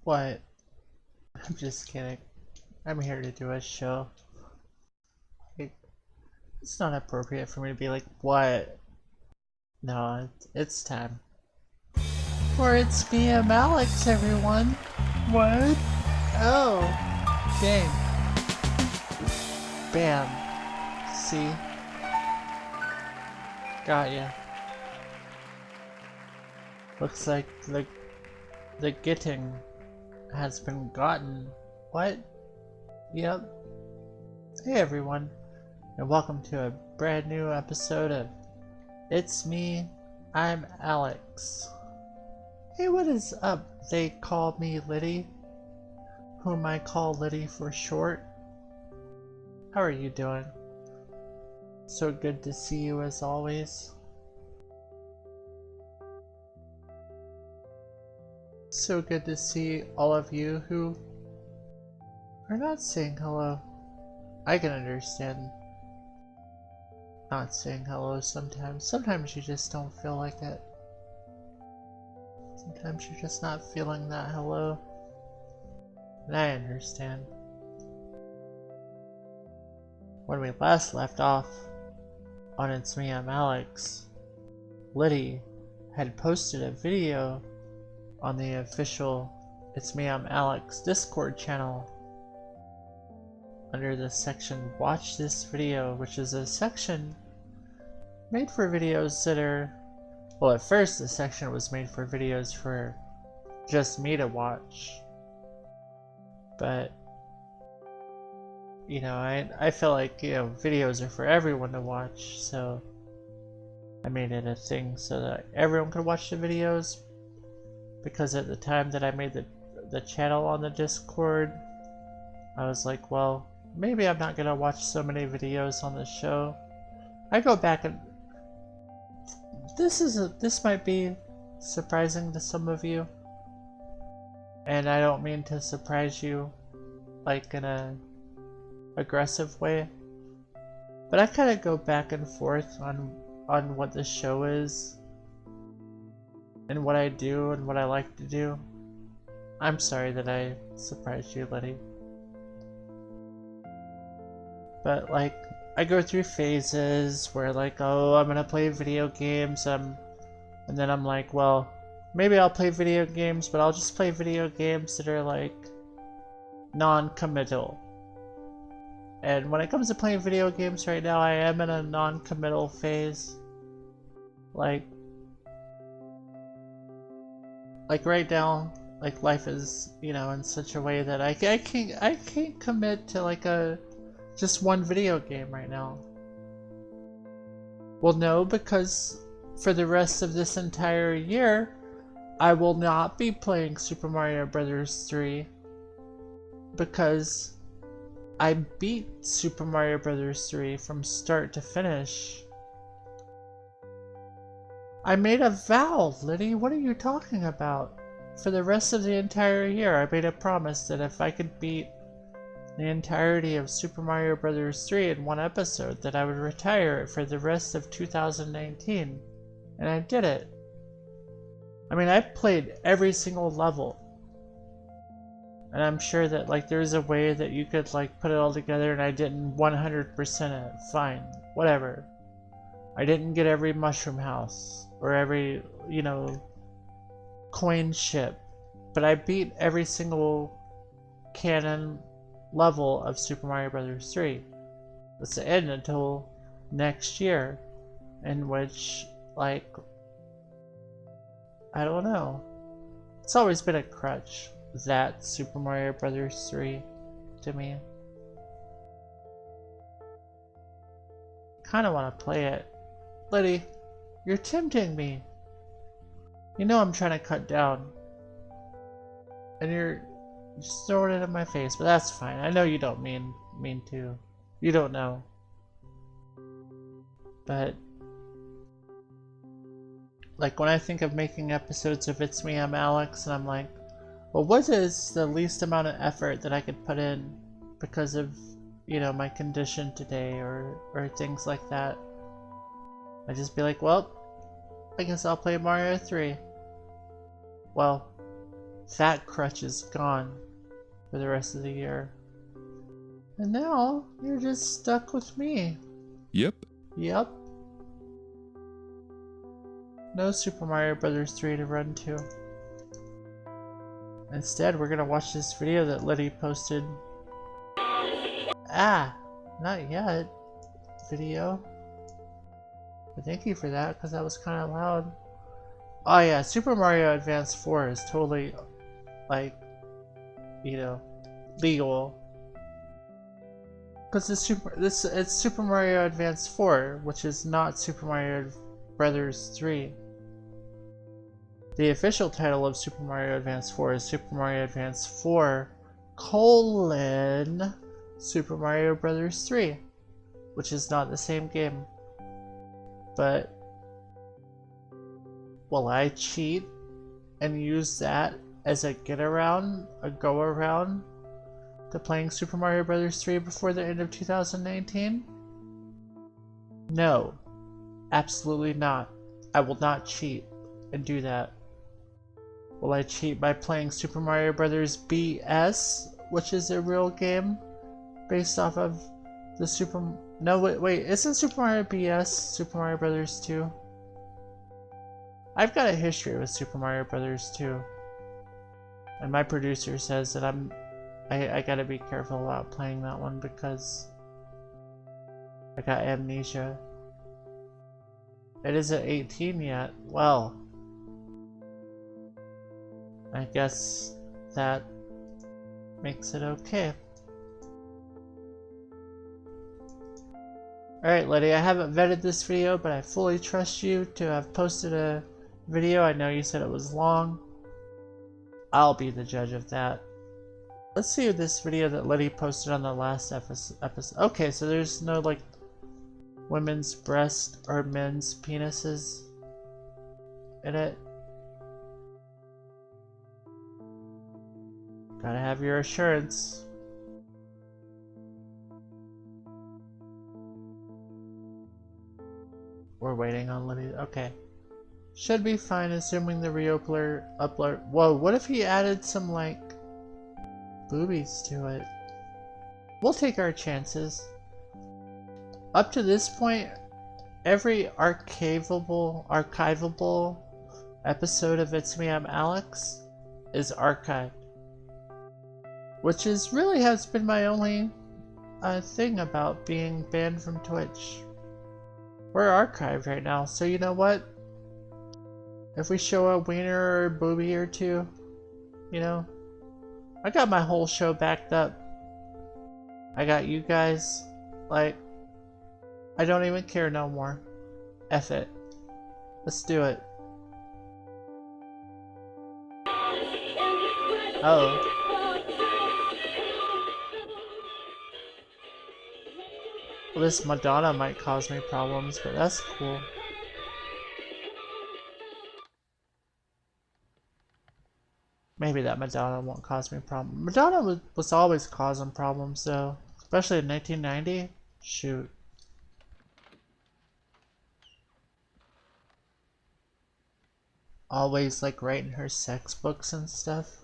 What? I'm just kidding. I'm here to do a show. Like, it's not appropriate for me to be like, what? No, it's time. For It's Me, I'm Alex, everyone. What? Oh. Dang. Bam. See? Got ya. Looks like the getting has been gotten. What? Yep. Hey everyone, and welcome to a brand new episode of It's Me, I'm Alex. Hey, what is up? They call me Liddy, whom I call Liddy for short. How are you doing? So good to see you as always. So good to see all of you who are not saying hello. I can understand not saying hello sometimes. Sometimes you just don't feel like it. Sometimes you're just not feeling that hello. And I understand. When we last left off on It's Me, I'm Alex, Liddy had posted a video on the official It's Me, I'm Alex Discord channel under the section Watch This Video, which is a section made for videos that are, well, at first the section was made for videos for just me to watch, but you know, I feel like, you know, videos are for everyone to watch, so I made it a thing so that everyone could watch the videos, because at the time that I made the channel on the Discord, I was like, well, maybe I'm not gonna watch so many videos on the show. I go back and this might be surprising to some of you, and I don't mean to surprise you like in a aggressive way, but I kind of go back and forth on what the show is and what I do and what I like to do. I'm sorry that I surprised you, Liddy. But like, I go through phases where like, oh, I'm gonna play video games, and then I'm like, well, maybe I'll play video games, but I'll just play video games that are like non-committal. And when it comes to playing video games right now, I am in a non-committal phase. Like right now, like life is, you know, in such a way that I can't commit to like just one video game right now. Well, no, because for the rest of this entire year, I will not be playing Super Mario Bros. 3 because I beat Super Mario Bros. 3 from start to finish. I made a vow, Liddy. What are you talking about? For the rest of the entire year, I made a promise that if I could beat the entirety of Super Mario Bros. 3 in one episode, that I would retire it for the rest of 2019. And I did it. I mean, I played every single level. And I'm sure that like there's a way that you could like put it all together, and I didn't 100% it. Fine. Whatever. I didn't get every mushroom house or every, you know, coin ship, but I beat every single canon level of Super Mario Bros. 3. That's the end until next year, in which, like, I don't know. It's always been a crutch, that Super Mario Bros. 3 to me. Kinda wanna play it. Liddy, you're tempting me. You know I'm trying to cut down. And you're just throwing it in my face, but that's fine. I know you don't mean to. You don't know. But like when I think of making episodes of It's Me, I'm Alex, and I'm like, well, what is the least amount of effort that I could put in because of, you know, my condition today or things like that? I'd just be like, well, I guess I'll play Mario 3. Well, Fat crutch is gone for the rest of the year. And now you're just stuck with me. Yep. Yep. No Super Mario Brothers 3 to run to. Instead, we're gonna watch this video that Liddy posted. Ah, not yet. Video. But thank you for that, because that was kind of loud. Oh yeah, Super Mario Advance 4 is totally, like, you know, legal. Because it's Super Mario Advance 4, which is not Super Mario Brothers 3. The official title of Super Mario Advance 4 is Super Mario Advance 4, Super Mario Brothers 3, which is not the same game. But will I cheat and use that as a go around to playing Super Mario Brothers 3 before the end of 2019? No, absolutely not. I will not cheat and do that. Will I cheat by playing Super Mario Brothers BS, which is a real game based off of the No, wait, isn't Super Mario BS Super Mario Brothers 2? I've got a history with Super Mario Brothers 2. And my producer says that I gotta be careful about playing that one because I got amnesia. It isn't 18 yet. Well, I guess that makes it okay. Alright, Liddy, I haven't vetted this video, but I fully trust you to have posted a video. I know you said it was long. I'll be the judge of that. Let's see this video that Liddy posted on the last episode. Okay, so there's no, like, women's breast or men's penises in it. Gotta have your assurance. We're waiting on Liddy. Okay. Should be fine, assuming the upload. Whoa, what if he added some, like, boobies to it? We'll take our chances. Up to this point, every archivable episode of It's Me, I'm Alex is archived. Which really has been my only thing about being banned from Twitch. We're archived right now, so you know what? If we show a wiener or a boobie or two, you know, I got my whole show backed up. I got you guys, like, I don't even care no more. F it. Let's do it. Oh. Well, this Madonna might cause me problems, but that's cool. Maybe that Madonna won't cause me problems. Madonna was always causing problems, though. Especially in 1990. Shoot. Always, like, writing her sex books and stuff.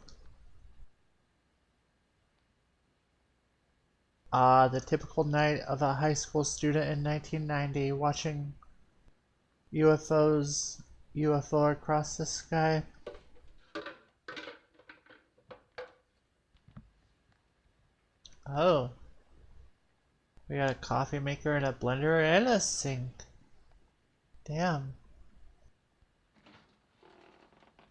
The typical night of a high school student in 1990 watching UFO across the sky. Oh. We got a coffee maker and a blender and a sink. Damn.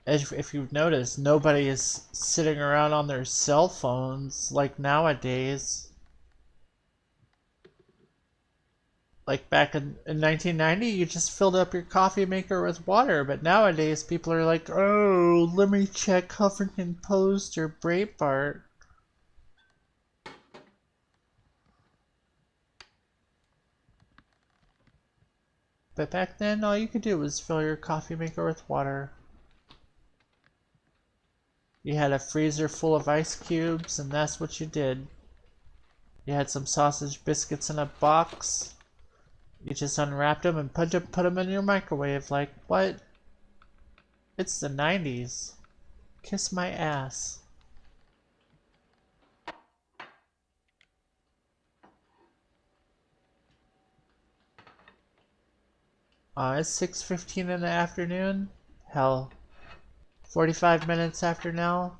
If you've noticed, nobody is sitting around on their cell phones like nowadays. Like back in 1990, you just filled up your coffee maker with water, but nowadays people are like, oh, let me check Huffington Post or Breitbart. But back then, all you could do was fill your coffee maker with water. You had a freezer full of ice cubes, and that's what you did. You had some sausage biscuits in a box. You just unwrapped them and put them in your microwave. Like, what? It's the 90s. Kiss my ass. It's 6:15 in the afternoon? Hell. 45 minutes after now?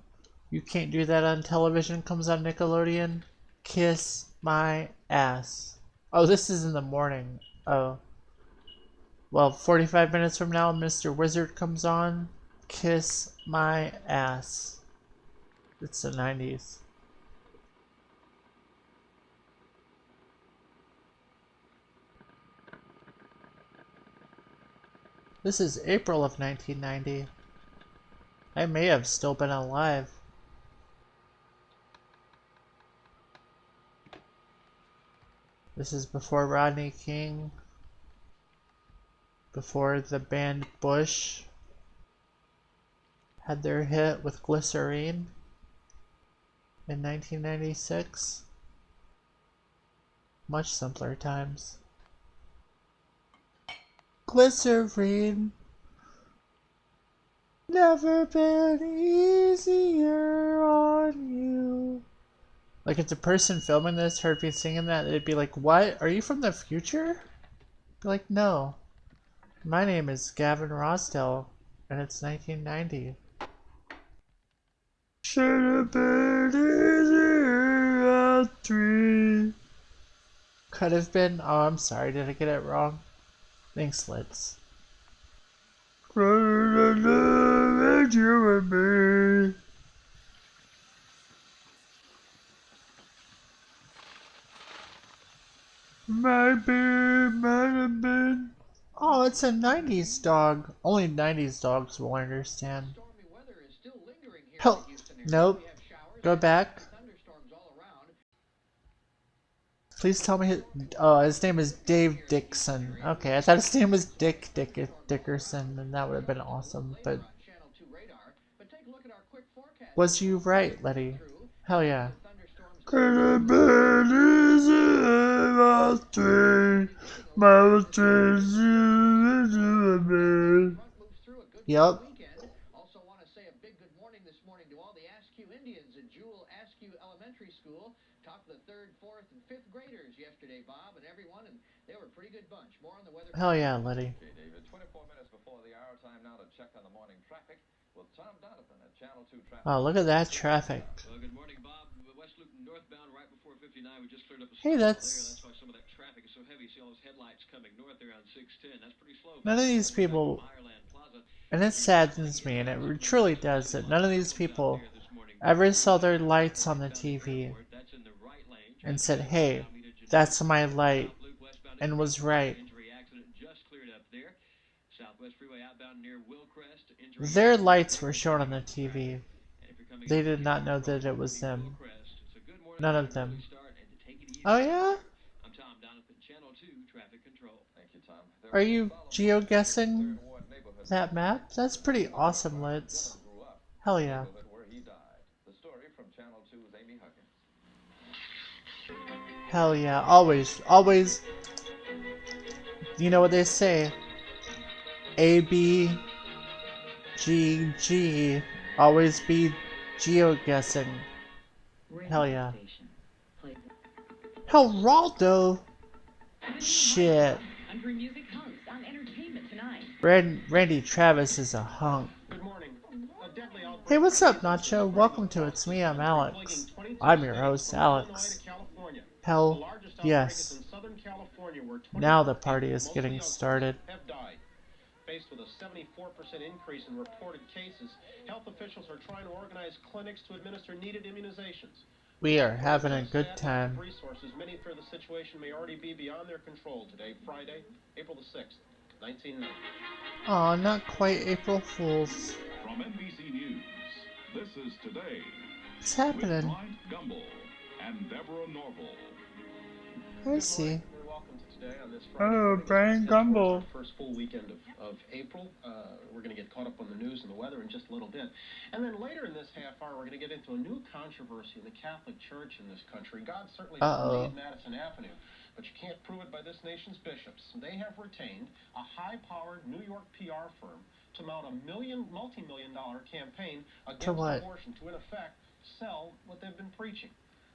You can't do that on television, comes on Nickelodeon? Kiss my ass. Oh, this is in the morning. Oh. Well, 45 minutes from now, Mr. Wizard comes on. Kiss my ass. It's the 90s. This is April of 1990. I may have still been alive. This is before Rodney King. Before the band Bush had their hit with Glycerine in 1996. Much simpler times. Glycerine. Never been easier on you. Like, if the person filming this heard me singing that, they'd be like, what? Are you from the future? Be like, no. My name is Gavin Rossdale, and it's 1990. Should have been easier at 3. Could have been. Oh, I'm sorry. Did I get it wrong? Thanks, Litz. You and me. Might have been. Oh, it's a 90s dog. Only 90s dogs will understand. Hell, nope. Go back. Please tell me his name is Dave Dixon. Okay, I thought his name was Dickerson, and that would have been awesome, but... Was you right, Letty? Hell yeah. Could have been easier at 3. Yup. Also want to say a big good morning this morning to all the Askew Indians at Jewel Askew Elementary School. Talked to the 3rd, 4th, and 5th graders yesterday, Bob, and everyone, and they were a pretty good bunch. More on the weather. Hell yeah, Letty. Okay, David. 24 minutes before the hour, time now to check on the morning traffic with Tom Donovan at Channel 2 Traffic. Oh, look at that traffic. Well, good morning, Bob. West Loop northbound right before 59. We just cleared up a Hey, stop that's... there. That's why some of that traffic is so heavy. See all those headlights coming north there on 610. That's pretty slow. None of these people... And it saddens me, and it truly does, that none of these people ever saw their lights on the TV and said, hey, that's my light, and was right. Their lights were shown on the TV. They did not know that it was them. None of them. Oh yeah? Are you geo-guessing that map? That's pretty awesome, Litz. Hell yeah. Hell yeah. Always, always. You know what they say. A, B, G, G. Always be geo-guessing. Hell yeah. Hell, Raldo! Shit. Randy Travis is a hunk. Hey, what's up, Nacho? Welcome to It's Me, I'm Alex. I'm your host, Alex. Hell, yes. Now the party is getting started. Faced with a 74% increase in reported cases, health officials are trying to organize clinics to administer needed immunizations. We are having a good time. Resources, many fear the situation may already be beyond their control today, Friday, April the 6th, 1990. Aw, not quite April Fools. From NBC News, this is Today. What's happening? With Clyde Gumbel and Deborah Norville. I see. Welcome to Today on this Friday. Oh, Brian Gumbel. First full weekend of April. We're going to get caught up on the news and the weather in just a little bit. And then later in this half hour, we're going to get into a new controversy in the Catholic Church in this country. God certainly doesn't need Madison Avenue, but you can't prove it by this nation's bishops. They have retained a high-powered New York PR firm to mount a multi-million-dollar campaign To against what? abortion to, in effect, sell what they've been preaching.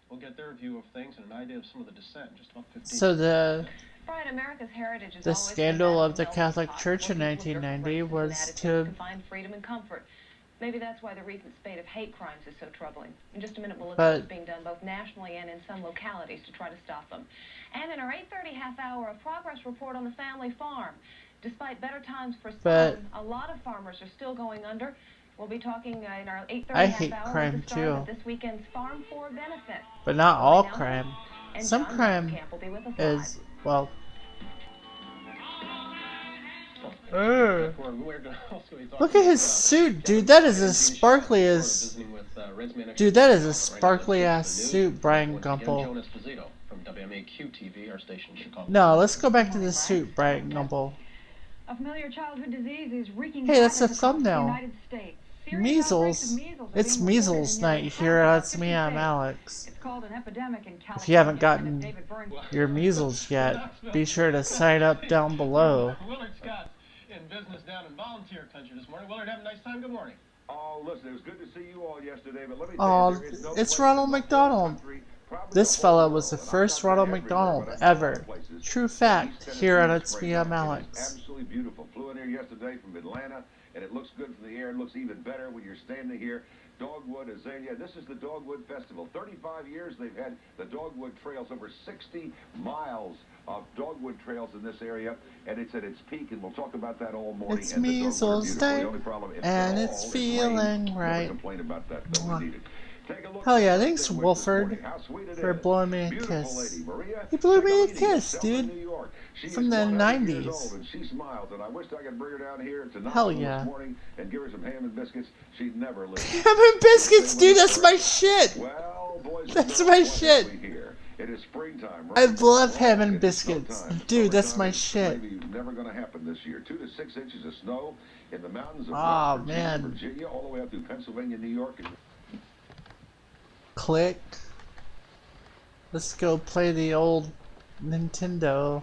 We'll get their view of things and an idea of some of the dissent in just about 15 So Brian, America's heritage has the always been scandal that of the wealthy Catholic possible Church in people with different 1990 races and was attitudes to can find freedom and comfort. Maybe that's why the recent spate of hate crimes is so troubling. In just a minute, we'll look at what's being done both nationally and in some localities to try to stop them. And in our 8:30 half hour, a progress report on the family farm. Despite better times for some, a lot of farmers are still going under. We'll be talking in our 8:30 I half hate hour crime with the start too. of this weekend's Farm for Benefit. But not all Now, crime. and Some John crime Camp will be with us is, live. well, We're gonna also be talking look at his about, suit, dude. That is as sparkly as... visiting with, Reds Man Dude, that is a Right now, sparkly let's ass get to the news. suit, Brian Once again, Gumple. Jonas Pizzuto from WMAQ TV, our station in Chicago. No, let's go back to the suit, Brian Gumple. A familiar childhood disease is wreaking Hey, that's havoc a across thumbnail. the United States. Serious Measles. outbreaks of measles are It's being measles reported in night nearly here. half of That's 50 me, I'm states. Alex. It's called an epidemic in California. If you haven't gotten David Burns. your measles yet, be sure to sign up down below. Willard Scott in business down in volunteer country this morning. Willard, have a nice time. Good morning. Oh, listen, it was good to see you all yesterday, but let me Oh, tell you, there is no it's place Ronald in the McDonald. country, probably This the fella whole was the world, and I'm first not Ronald saying McDonald everywhere, but I'm ever. saying places. True fact, East here on Tennessee It's is Me, right I'm now. It is Alex. absolutely beautiful. Flew in here yesterday from Atlanta, and it looks good from the air. It looks even better when you're standing here. Dogwood, azalea. This is the Dogwood Festival. 35 years they've had the Dogwood Trails, over 60 miles of dogwood trails in this area, and it's at its peak, and we'll talk about that all morning. It's and the dogwood are measles beautiful. day, The only problem is and fall, it's rain. feeling Never right. complain about that, though. Mwah. We need it. Take a look Hell at yeah, the thanks, Thursday Wolford, this morning. How sweet it for is. blowing me a Beautiful kiss. lady, Maria You blew me a Segalini, kiss, Selma, dude. New York. She From is the 100 years 90s. old, and she smiles, and I wished I could bring her down here to Hell Knoxville yeah. this morning and give her some ham and biscuits. She'd never live. Ham and biscuits, dude, that's my shit. Well, boys, That's and my girls, what shit. have we here? It is springtime, I right? love ham and It's biscuits. snowtime. Dude, that's Summertime my is shit. Maybe never going to happen this year. 2 to 6 inches of snow in the mountains of Aw, West Virginia, man. Virginia, all the way up through Pennsylvania, New York. And Click. Let's go play the old Nintendo.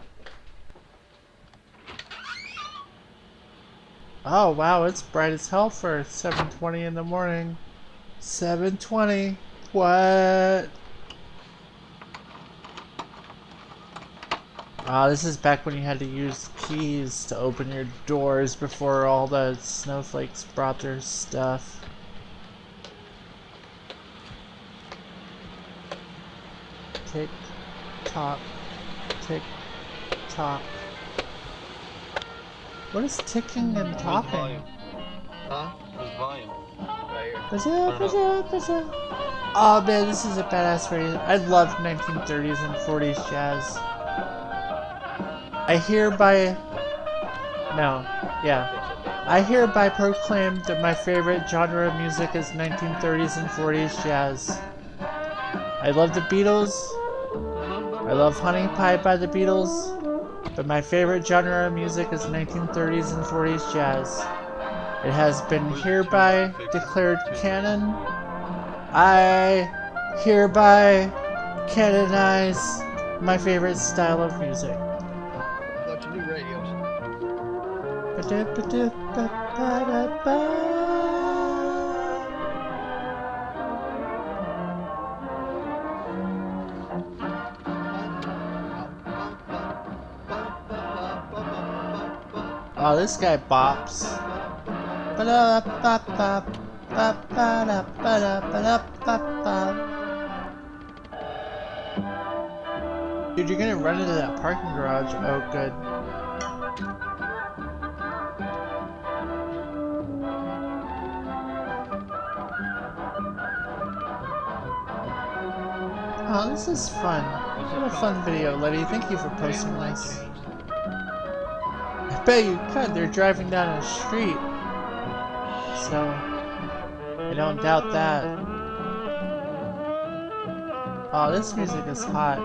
Oh wow, it's bright as hell for 7:20 in the morning. 7:20. What? Ah, this is back when you had to use keys to open your doors before all the snowflakes brought their stuff. Tick tock, tick tock. What is ticking and talking? Huh? Who's volume? Right here. Oh man, this is a badass radio. I love 1930s and 40s jazz. I hereby proclaim that my favorite genre of music is 1930s and 40s jazz. I love the Beatles. I love Honey Pie by the Beatles. But my favorite genre of music is 1930s and 40s jazz. It has been hereby declared canon. I hereby canonize my favorite style of music. Bunch of new radios. Oh, this guy bops. Dude, you're gonna run into that parking garage. Oh, good. Oh, this is fun. What a fun video, Letty. Thank you for posting this. I bet you could. They're driving down a street. So, I don't doubt that. Oh, this music is hot.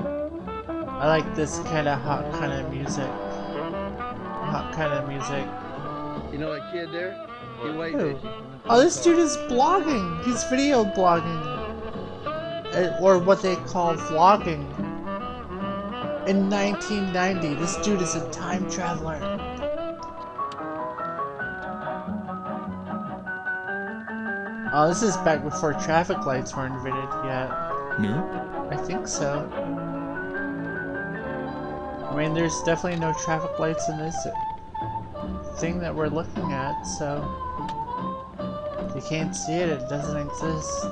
I like this kind of hot kind of music. Hot kind of music. You know that kid there? He waved Who? at you. Oh, this dude is blogging. He's video blogging. Or what they call vlogging. In 1990, this dude is a time traveler. Oh, this is back before traffic lights were invented yet. No? I think so. I mean, there's definitely no traffic lights in this thing that we're looking at, so if you can't see it, it doesn't exist.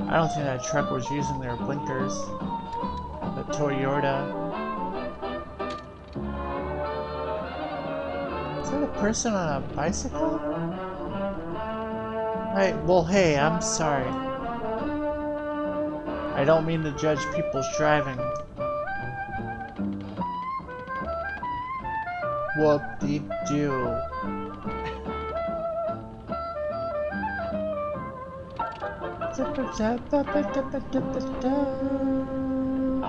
I don't think that truck was using their blinkers. The Toyota. Is that a person on a bicycle? Well, hey, I'm sorry. I don't mean to judge people's driving. Whoop-de-doo.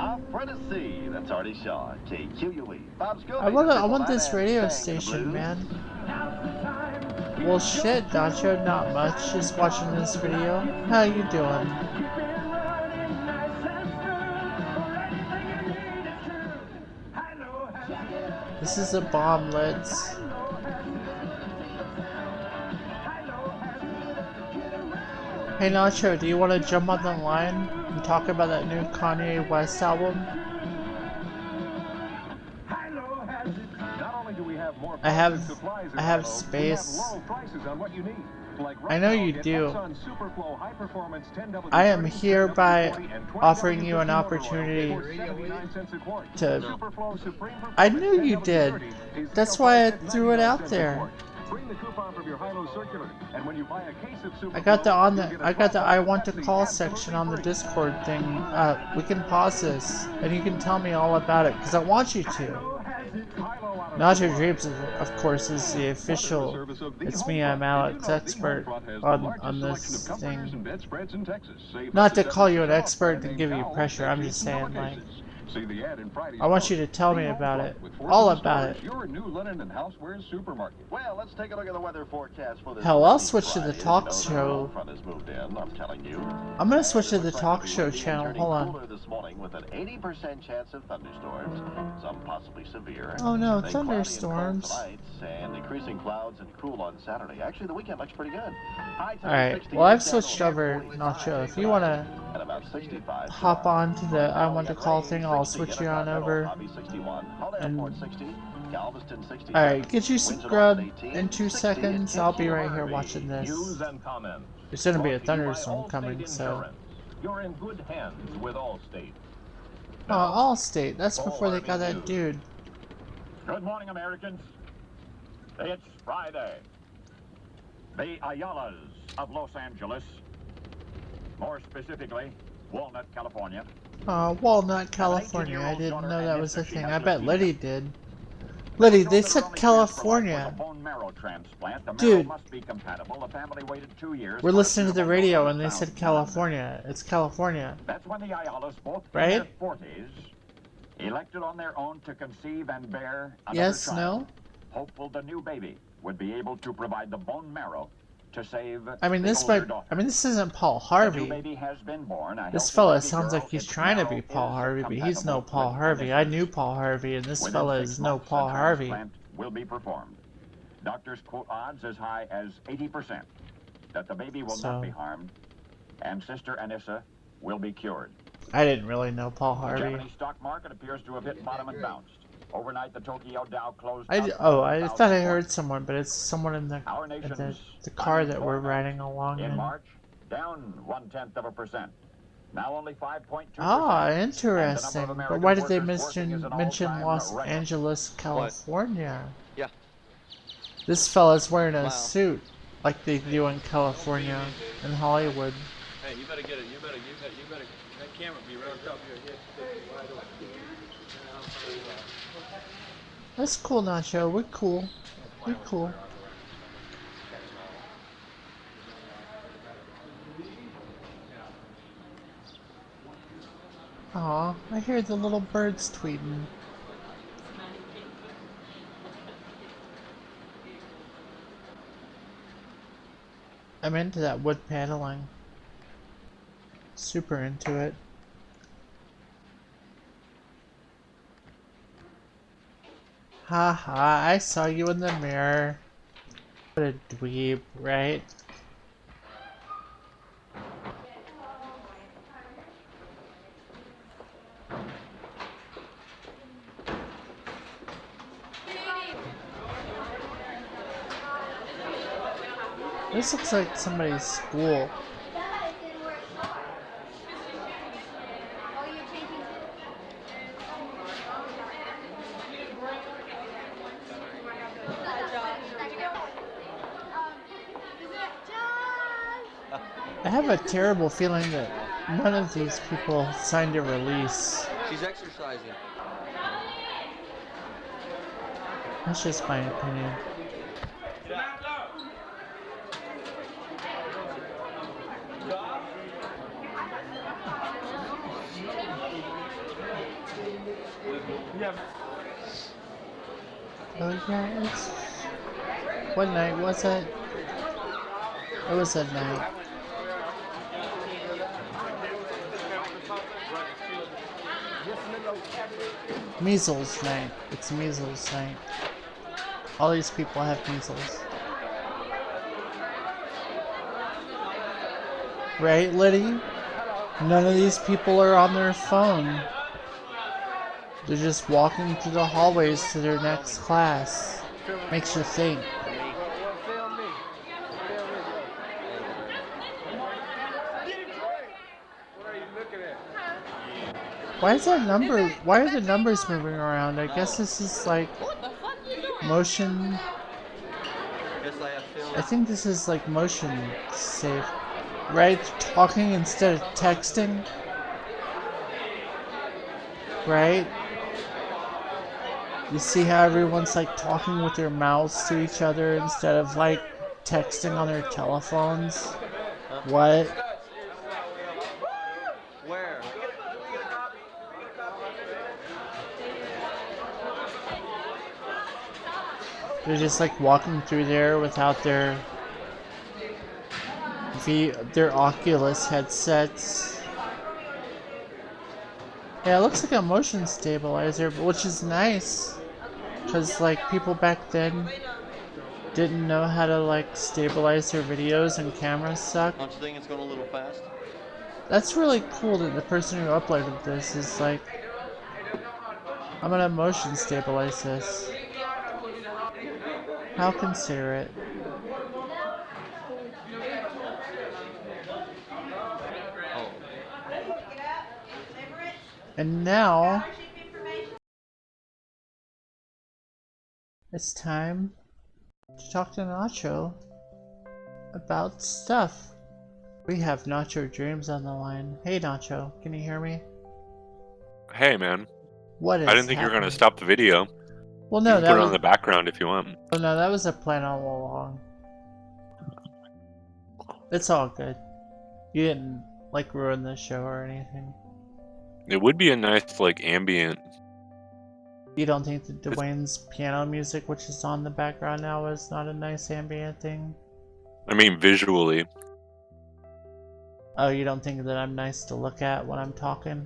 Apprentice, that's Artie Shaw, KQUE. Bob Scobie, I want this radio station, man. Well, shit, Nacho, not much. Just watching this video. How you doing? This is a bomblets. Hey Nacho, do you want to jump on the line and talk about that new Kanye West album? I have space. I know you do. I am hereby offering you an opportunity to... I knew you did. That's why I threw it out there. I got the I want to call section on the Discord thing. We can pause this and you can tell me all about it because I want you to. Nacho Dreams, of course, is the official. It's me, I'm Alex, expert on this thing. Not to call you an expert and give you pressure, I'm just saying, like, I want you to tell me about it. All about it. Well, let's take a look at the weather forecast for this. Hell, I'll switch to the talk show. I'm gonna switch to the talk show channel. Hold on. This morning with an 80% chance of thunderstorms, some possibly severe. Oh no, thunderstorms. And decreasing clouds and cool on Saturday. Actually, the weekend looks pretty good. Alright, well I've switched over, Nacho. If you wanna hop on to the I want to call thing, I'll switch you on over. Alright, get you some grub in 2 seconds. I'll be right here watching this. There's gonna be a thunderstorm coming, so. You're in good hands with Allstate. Oh, Allstate. That's before they got that dude. Good morning, Americans. It's Friday. The Ayalas of Los Angeles, more specifically, Walnut, California. Walnut, California. I didn't know that was a thing. I bet Liddy did. Liddy, they said California. Dude, we're listening to the radio and they said California. It's California. That's when the Ayalas, both right? in their 40s, elected on their own to conceive and bear another yes, child. no? Hopeful the new baby would be able to provide the bone marrow to save this isn't Paul Harvey. This fella sounds like he's trying to be Paul Harvey, but he's no Paul Harvey. I knew Paul Harvey, and this fella is no Paul Harvey. Will be performed. Doctors quote odds as high as 80% that the baby will not be harmed, and Sister Anissa will be cured. I didn't really know Paul Harvey. The Japanese stock market appears to have hit bottom and bounced. Overnight, the Tokyo Dow closed. I thought I heard someone, but it's someone in the car that we're riding along in. In March, down 0.1%. Now only 5.2%. Ah, interesting. But why did they mention Los Angeles, California? Yeah. This fella's wearing a suit like they do in California and Hollywood. Hey, you better get it. You better. That camera be right up here. That's cool, Nacho. We're cool. We're cool. Aw, I hear the little birds tweeting. I'm into that wood paneling. Super into it. Haha, I saw you in the mirror. What a dweeb, right? This looks like somebody's school. I have a terrible feeling that none of these people signed a release. She's exercising. That's just my opinion. Oh yeah, it's... What night was it? It was at night. Measles night. It's measles night. All these people have measles. Right, Liddy? None of these people are on their phone. They're just walking through the hallways to their next class. Makes you think. Why is that number? Why are the numbers moving around? I guess this is like motion. I think this is like motion safe, right? Talking instead of texting, right? You see how everyone's like talking with their mouths to each other instead of like texting on their telephones. What? Where? They're just like walking through there without their Oculus headsets. Yeah, it looks like a motion stabilizer, which is nice. Because like people back then didn't know how to like stabilize their videos and cameras suck. Don't you think it's going a little fast? That's really cool that the person who uploaded this is like, I'm gonna motion stabilize this. How considerate. And now it's time to talk to Nacho about stuff. We have Nacho Dreams on the line. Hey Nacho, can you hear me? Hey man. What is I didn't think you were gonna stop the video. Well, no, you can put it on the background if you want. Oh no, that was a plan all along. It's all good. You didn't like ruin the show or anything. It would be a nice like ambient. You don't think that Dwayne's piano music, which is on the background now, is not a nice ambient thing? I mean visually. Oh, you don't think that I'm nice to look at when I'm talking?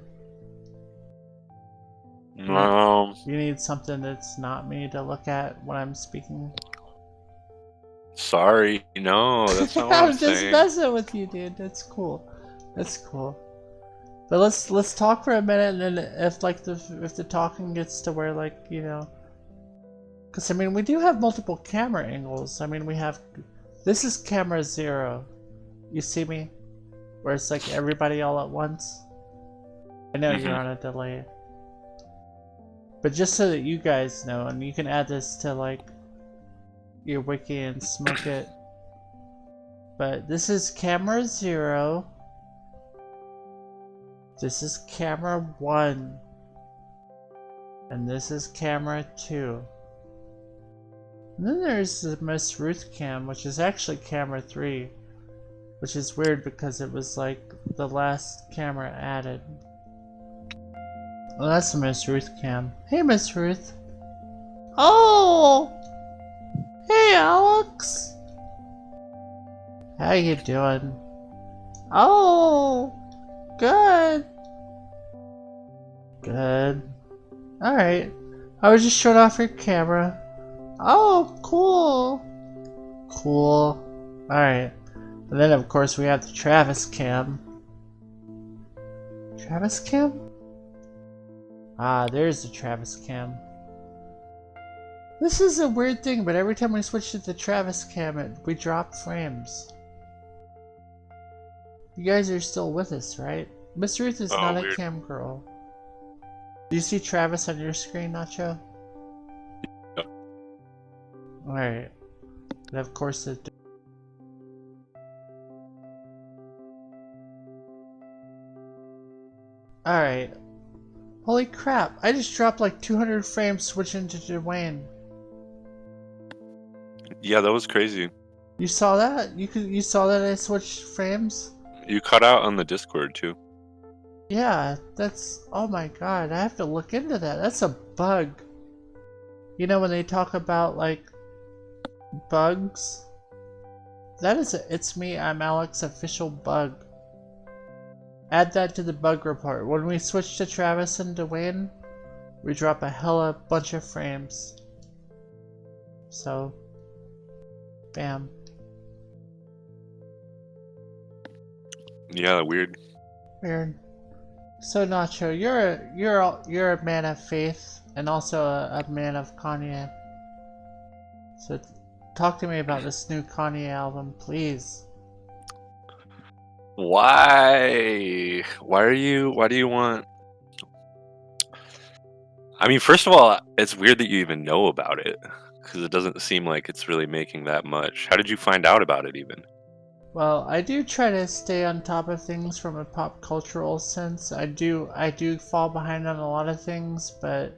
No. You need something that's not me to look at when I'm speaking? Sorry, no, that's not what I'm just saying. messing with you, dude. That's cool. That's cool. But let's talk for a minute, and then if the talking gets to where like, you know, because I mean we do have multiple camera angles. I mean we have, this is camera 0. You see me? Where it's like everybody all at once. I know you're on a delay. But just so that you guys know, and you can add this to like your wiki and smoke it. But this is camera 0. This is camera 1. And this is camera 2. And then there's the Miss Ruth cam, which is actually camera 3. Which is weird because it was like the last camera added. Well, that's the Miss Ruth cam. Hey, Miss Ruth. Oh! Hey, Alex! How you doing? Oh! Good. Good. Alright. I was just showing off your camera. Oh, cool. Cool. Alright. And then, of course, we have the Travis cam. Travis cam? Ah, there's the Travis cam. This is a weird thing, but every time we switch to the Travis cam, we drop frames. You guys are still with us, right? Miss Ruth is not weird. a cam girl. Do you see Travis on your screen, Nacho? Yep. Alright. And of course it... Alright. Holy crap, I just dropped like 200 frames switching to Dwayne. Yeah, that was crazy. You saw that? You saw that I switched frames? You cut out on the Discord too. Yeah, that's... Oh my god, I have to look into that. That's a bug. You know when they talk about, like, bugs? That is a It's Me, I'm Alex official bug. Add that to the bug report. When we switch to Travis and Dwayne, we drop a hella bunch of frames. So... Bam. Yeah, weird. Weird. So Nacho, you're a man of faith and also a man of Kanye. So talk to me about this new Kanye album, please. Why? Why do you want... I mean, first of all, it's weird that you even know about it, because it doesn't seem like it's really making that much. How did you find out about it even? Well, I do try to stay on top of things from a pop cultural sense. I do fall behind on a lot of things, but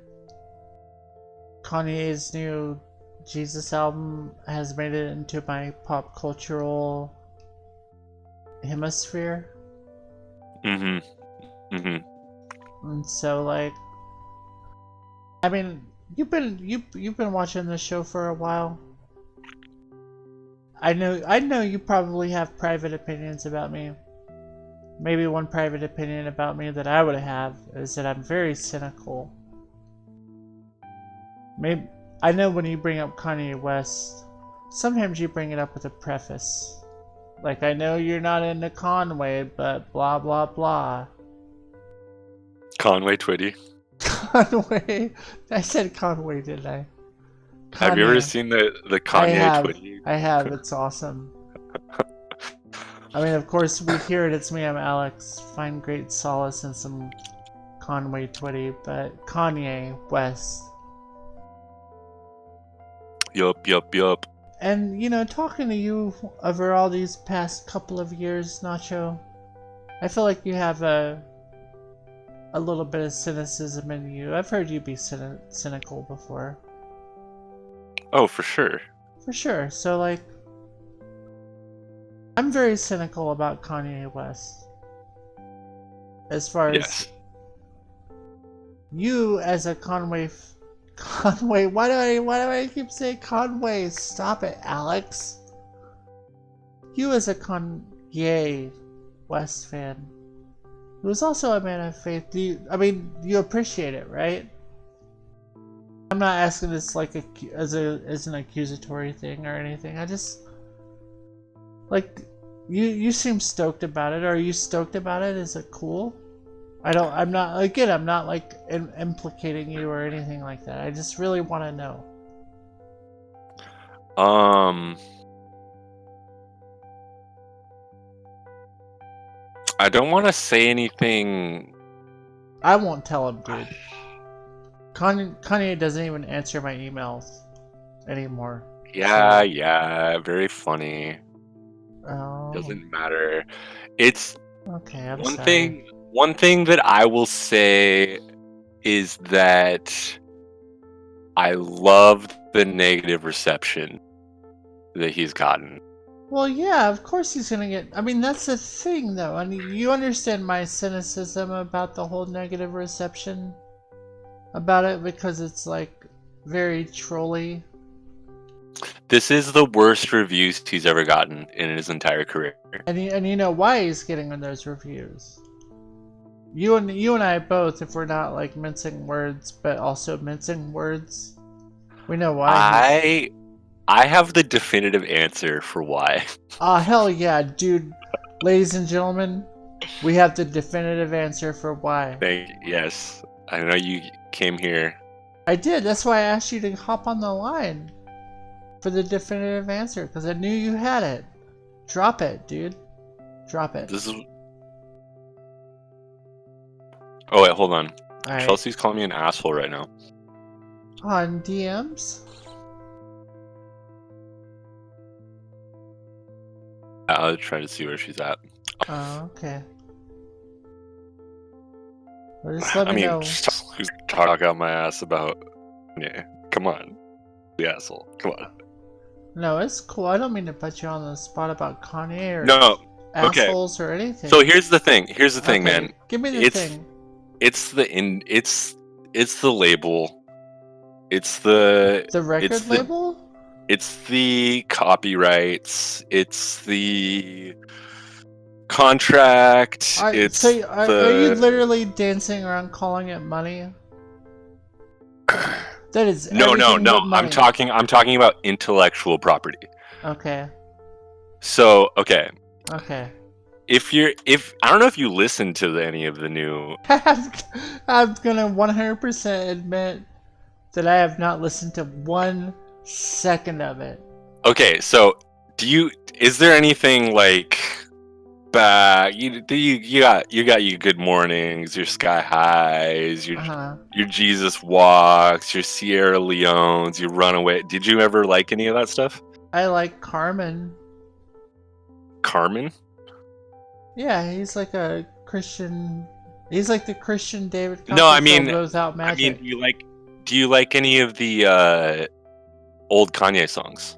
Kanye's new Jesus album has made it into my pop cultural hemisphere. And so, like, I mean, you've been watching this show for a while. I know you probably have private opinions about me. Maybe one private opinion about me that I would have is that I'm very cynical. Maybe I know when you bring up Kanye West, sometimes you bring it up with a preface. Like, I know you're not into Conway, but blah blah blah. Conway Twitty. Conway. I said Conway, didn't I? Kanye. Have you ever seen the Kanye Twitty? I have. It's awesome. I mean, of course, we hear it. It's me. I'm Alex. Find great solace in some Conway Twitty, but Kanye West. Yup. And you know, talking to you over all these past couple of years, Nacho, I feel like you have a little bit of cynicism in you. I've heard you be cynical before. Oh, for sure. For sure. So, like, I'm very cynical about Kanye West. As far as you as a Conway, why do I keep saying Conway? Stop it, Alex. You as a Kanye West fan, who's also a man of faith, you appreciate it, right? I'm not asking this like as an accusatory thing or anything. I just like you seem stoked about it. Are you stoked about it? Is it cool? I'm not like implicating you or anything like that. I just really want to know. I don't want to say anything. I won't tell him, dude. Kanye doesn't even answer my emails anymore. Yeah, very funny. Oh. Doesn't matter. It's okay. I'm one sorry. thing. One thing that I will say is that I love the negative reception that he's gotten. Well, yeah, of course he's gonna get... I mean, that's the thing, though. I mean, you understand my cynicism about the whole negative reception about it, because it's, like, very trolly. This is the worst reviews he's ever gotten in his entire career. And you know why he's getting those reviews. You and I both, if we're not, like, mincing words, but also mincing words, we know why. I have the definitive answer for why. Hell yeah, dude. Ladies and gentlemen, we have the definitive answer for why. Yes. I know you came here I did. That's why I asked you to hop on the line for the definitive answer, because I knew you had it. Drop it, dude. Drop it. This is. Oh wait, hold on. All right. Chelsea's calling me an asshole right now. On DMs? I'll try to see where she's at. Oh, okay. Well, just let me know. Who's talking out my ass about? Yeah, come on, the asshole. Come on. No, it's cool. I don't mean to put you on the spot about Kanye or No. assholes or anything. So here's the thing. Here's the thing, man. Give me the thing. It's the label. It's the record label? It's the copyrights. It's the contract. Are you literally dancing around calling it money? That is no. I'm talking about intellectual property. Okay. So okay. Okay. If I don't know if you listen to any of the new. I'm gonna 100% admit that I have not listened to 1 second of it. Okay, so is there anything like you got your Good Mornings, your Sky Highs, your Jesus Walks, your Sierra Leones, your Runaway? Did you ever like any of that stuff? I like Carmen. Carmen? Yeah, he's like a Christian. He's like the Christian David Copperfield. No, I mean, without magic. do you like any of the old Kanye songs?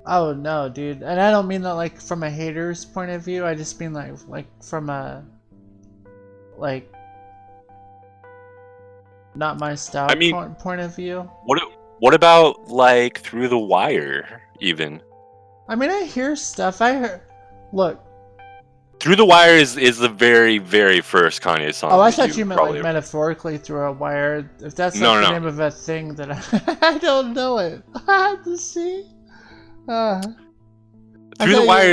Oh no, dude, and I don't mean that like from a hater's point of view. I just mean like from a not my style point of view. What about like Through the Wire even? I mean, I hear stuff. Look. Through the Wire is the very, very first Kanye song. Oh, I thought you meant like metaphorically through a wire. If that's like the name of a thing, that I don't know it. I have to see. Through the Wire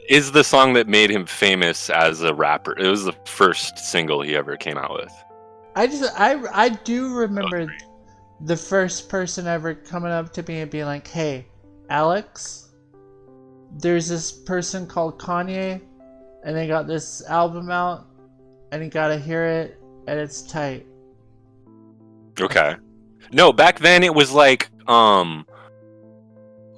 is the song that made him famous as a rapper. It was the first single he ever came out with. I do remember the first person ever coming up to me and being like, "Hey, Alex, there's this person called Kanye, and they got this album out, and you gotta hear it, and it's tight." Okay. No, back then it was like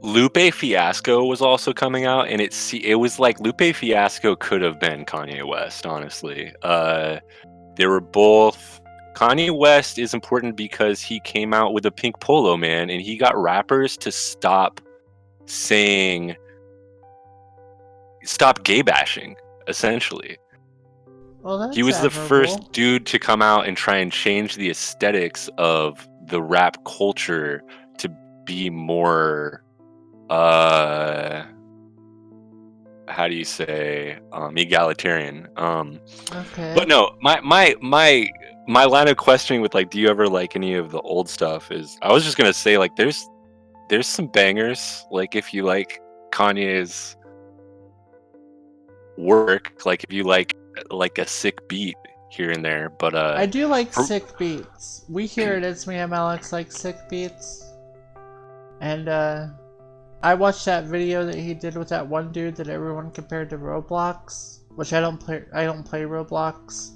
Lupe Fiasco was also coming out, and it was like Lupe Fiasco could have been Kanye West, honestly. They were both. Kanye West is important because he came out with a pink polo, man, and he got rappers to stop gay bashing, essentially. Well, that's he was the admirable. first dude to come out and try and change the aesthetics of the rap culture to be more how do you say egalitarian. Okay. But no, my line of questioning with like, do you ever like any of the old stuff, is I was just gonna say like there's some bangers, like if you like Kanye's work, like if you like a sick beat here and there, but I do like sick beats. We hear it. It's me and Alex like sick beats. And I watched that video that he did with that one dude that everyone compared to Roblox, which I don't play Roblox.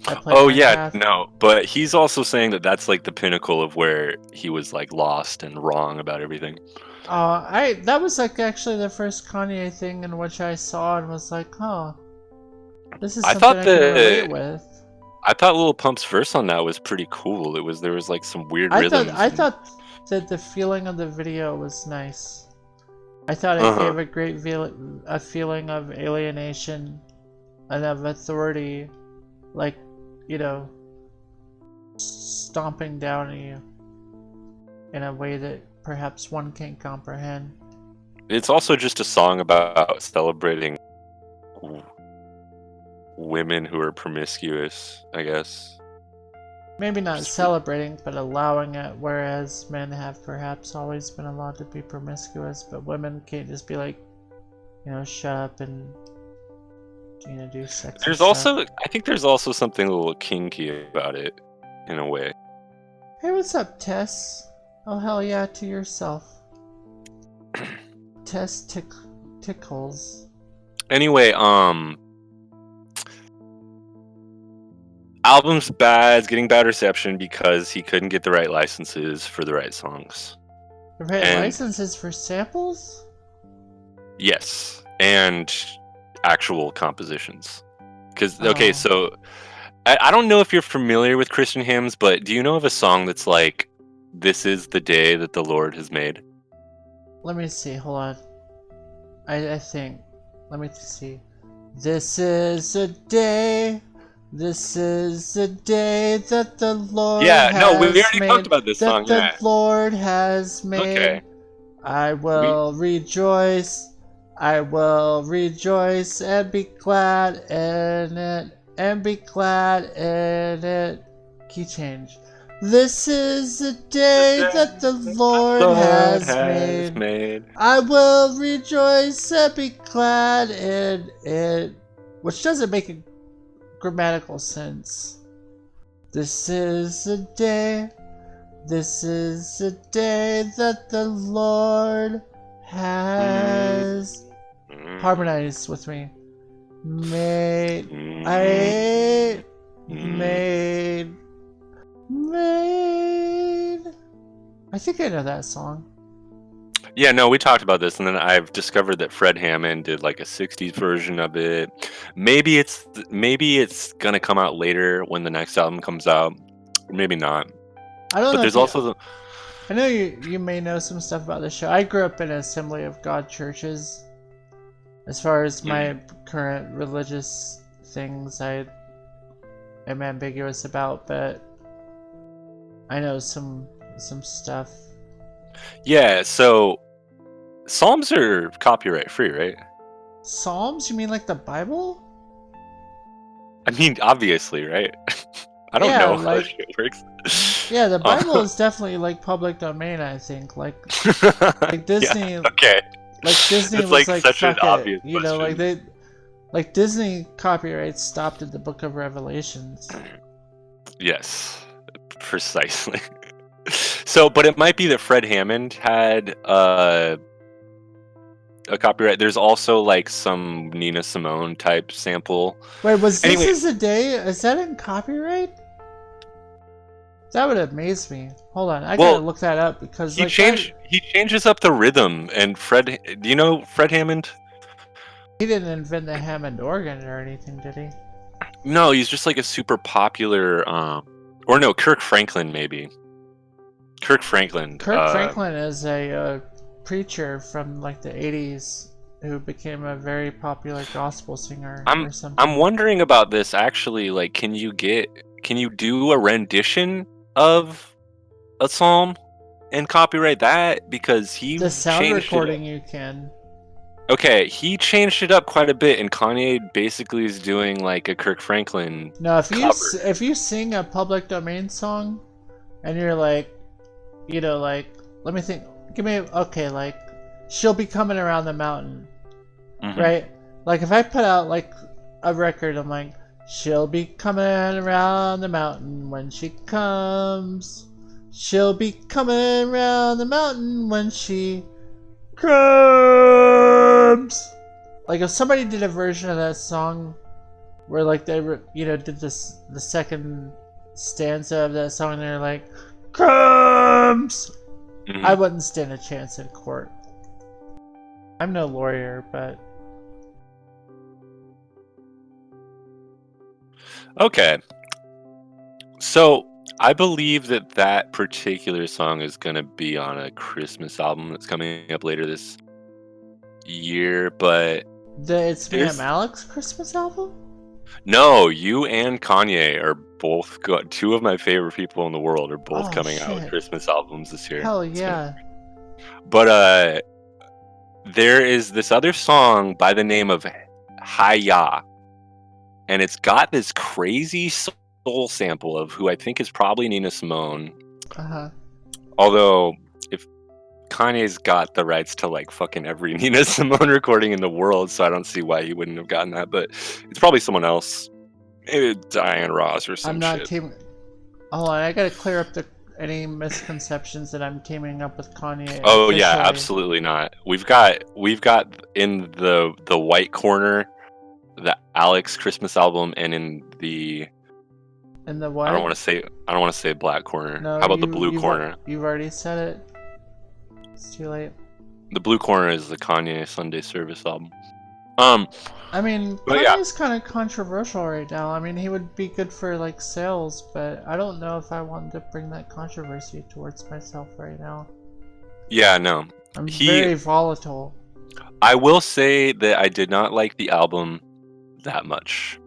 I play Minecraft. No, but he's also saying that that's like the pinnacle of where he was like lost and wrong about everything. That was like actually the first Kanye thing in which I saw and was like, huh, this is something I can relate with. I thought Lil Pump's verse on that was pretty cool. There was like some weird rhythms. I thought that the feeling of the video was nice. I thought it gave a great feeling of alienation and of authority, like, you know, stomping down on you in a way that perhaps one can't comprehend. It's also just a song about celebrating women who are promiscuous, I guess. Maybe not celebrating, but allowing it, whereas men have perhaps always been allowed to be promiscuous, but women can't just be like, you know, shut up and, you know, do sex. I think there's also something a little kinky about it, in a way. Hey, what's up, Tess? Oh, hell yeah, to yourself. Tess Tickles. Anyway, album's bad, it's getting bad reception because he couldn't get the right licenses for the right songs. The right licenses for samples? Yes, and actual compositions. Because, okay, so I don't know if you're familiar with Christian hymns, but do you know of a song that's like, "This is the day that the Lord has made"? Let me see, hold on. I think. Let me see. This is a day. This is the day that the Lord has made. Yeah, no, we already talked about this song. That the Lord has made. Okay. I will rejoice. I will rejoice and be glad in it. And be glad in it. Key change. This is the day that the Lord has made. I will rejoice and be glad in it. Which doesn't make a grammatical sense. This is the day. This is the day that the Lord has harmonized with me. Made. I think I know that song. Yeah, no, we talked about this, and then I've discovered that Fred Hammond did like a '60s version of it. Maybe it's gonna come out later when the next album comes out. Maybe not. I don't know. But there's also I know you may know some stuff about the show. I grew up in Assembly of God churches. As far as my current religious things, I am ambiguous about, but I know some stuff. Yeah, so Psalms are copyright free, right? Psalms? You mean like the Bible? I mean, obviously, right? I don't know how that shit works. Yeah, the Bible is definitely like public domain, I think. Like Disney. Yeah, okay. Like Disney it's was like such an obvious you know, like Disney copyright stopped at the Book of Revelations. Yes, precisely. So, but it might be that Fred Hammond had a copyright. There's also like some Nina Simone type sample. Wait, This Is the Day? Is that in copyright? That would amaze me. Hold on, I gotta look that up because he changes up the rhythm. And do you know Fred Hammond? He didn't invent the Hammond organ or anything, did he? No, he's just like a super popular. Or no, Kirk Franklin maybe. Kirk Franklin is a preacher from like the 80s who became a very popular gospel singer or something. I'm wondering about this actually. Like, can you do a rendition of a psalm and copyright that? Because the sound recording you can. Okay, he changed it up quite a bit, and Kanye basically is doing like a Kirk Franklin. No, if you sing a public domain song, and you're like, you know, like, let me think. Like, she'll be coming around the mountain, right? Like, if I put out like a record, I'm like, she'll be coming around the mountain when she comes. She'll be coming around the mountain when she comes. Like, if somebody did a version of that song where like they did the second stanza of that song and they're like, comes, I wouldn't stand a chance in court. I'm no lawyer, but okay. So I believe that particular song is gonna be on a Christmas album that's coming up later this year, but It's Me and Malik's Christmas album? No, you and Kanye are both two of my favorite people in the world are both coming out with Christmas albums this year. Hell yeah. But there is this other song by the name of Hi-Ya, and it's got this crazy soul sample of who I think is probably Nina Simone. Although if Kanye's got the rights to like fucking every Nina Simone recording in the world, so I don't see why he wouldn't have gotten that, but it's probably someone else. Maybe Diane Ross or some shit. Hold on, I gotta clear up any misconceptions that I'm teaming up with Kanye. Oh yeah, officially. absolutely not. We've got in the white corner the Alex Christmas album, and in the what? I don't want to say black corner. No, how about the blue corner? You've already said it. It's too late. The blue corner is the Kanye Sunday Service album. I mean, Kanye's kind of controversial right now. I mean, he would be good for like sales, but I don't know if I want to bring that controversy towards myself right now. Yeah, no. I'm very volatile. I will say that I did not like the album that much.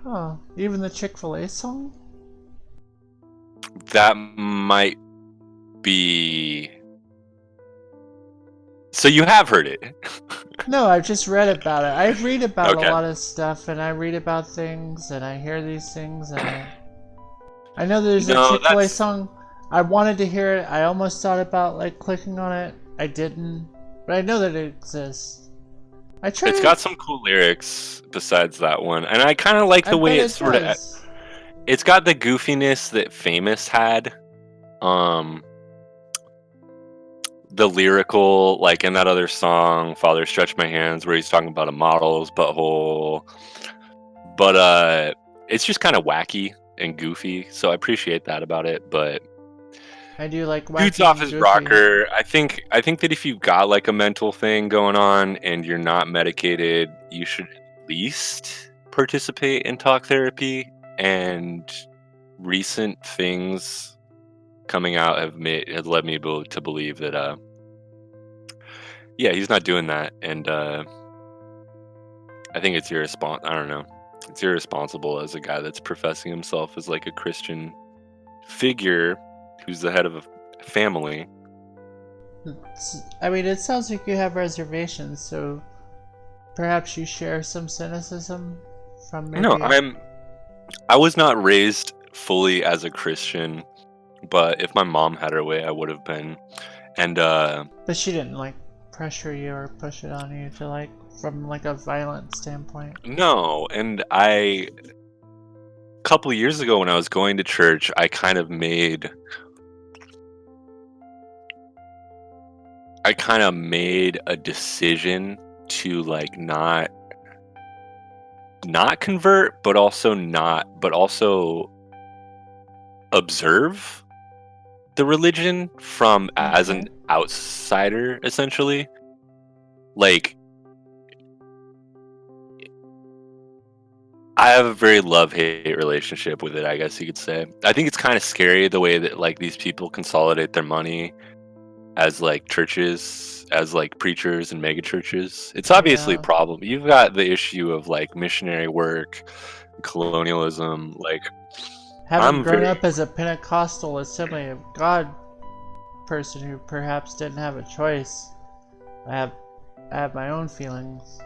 Oh, even the Chick-fil-A song? That might be... So you have heard it? No, I've just read about it. I read about a lot of stuff, and I read about things, and I hear these things, and I know there's a Chick-fil-A song. I wanted to hear it. I almost thought about like clicking on it. I didn't, but I know that it exists. It's got some cool lyrics besides that one, and I kind of like the way it's sort of. It's got the goofiness that Famous had. The lyrical, like in that other song, Father Stretch My Hands, where he's talking about a model's butthole. But it's just kind of wacky and goofy, so I appreciate that about it. But I do like wacky. Dude's off his rocker. I think that if you've got like a mental thing going on and you're not medicated, you should at least participate in talk therapy. And recent things coming out have led me to believe that he's not doing that, and I think it's irresponsible. I don't know, it's irresponsible as a guy that's professing himself as like a Christian figure who's the head of a family. I mean, it sounds like you have reservations, so perhaps you share some cynicism from maybe... No, I was not raised fully as a Christian, but if my mom had her way, I would have been. And but she didn't like pressure you or push it on you to like from like a violent standpoint. No, and a couple years ago when I was going to church, I kind of made a decision to like not convert, but also observe the religion from as an outsider, essentially. Like, I have a very love-hate relationship with it, I guess you could say. I think it's kind of scary the way that like these people consolidate their money as like churches, as like preachers and mega churches. It's obviously a problem. You've got the issue of like missionary work, colonialism, like having grown up as a Pentecostal Assembly of God person who perhaps didn't have a choice, I have my own feelings.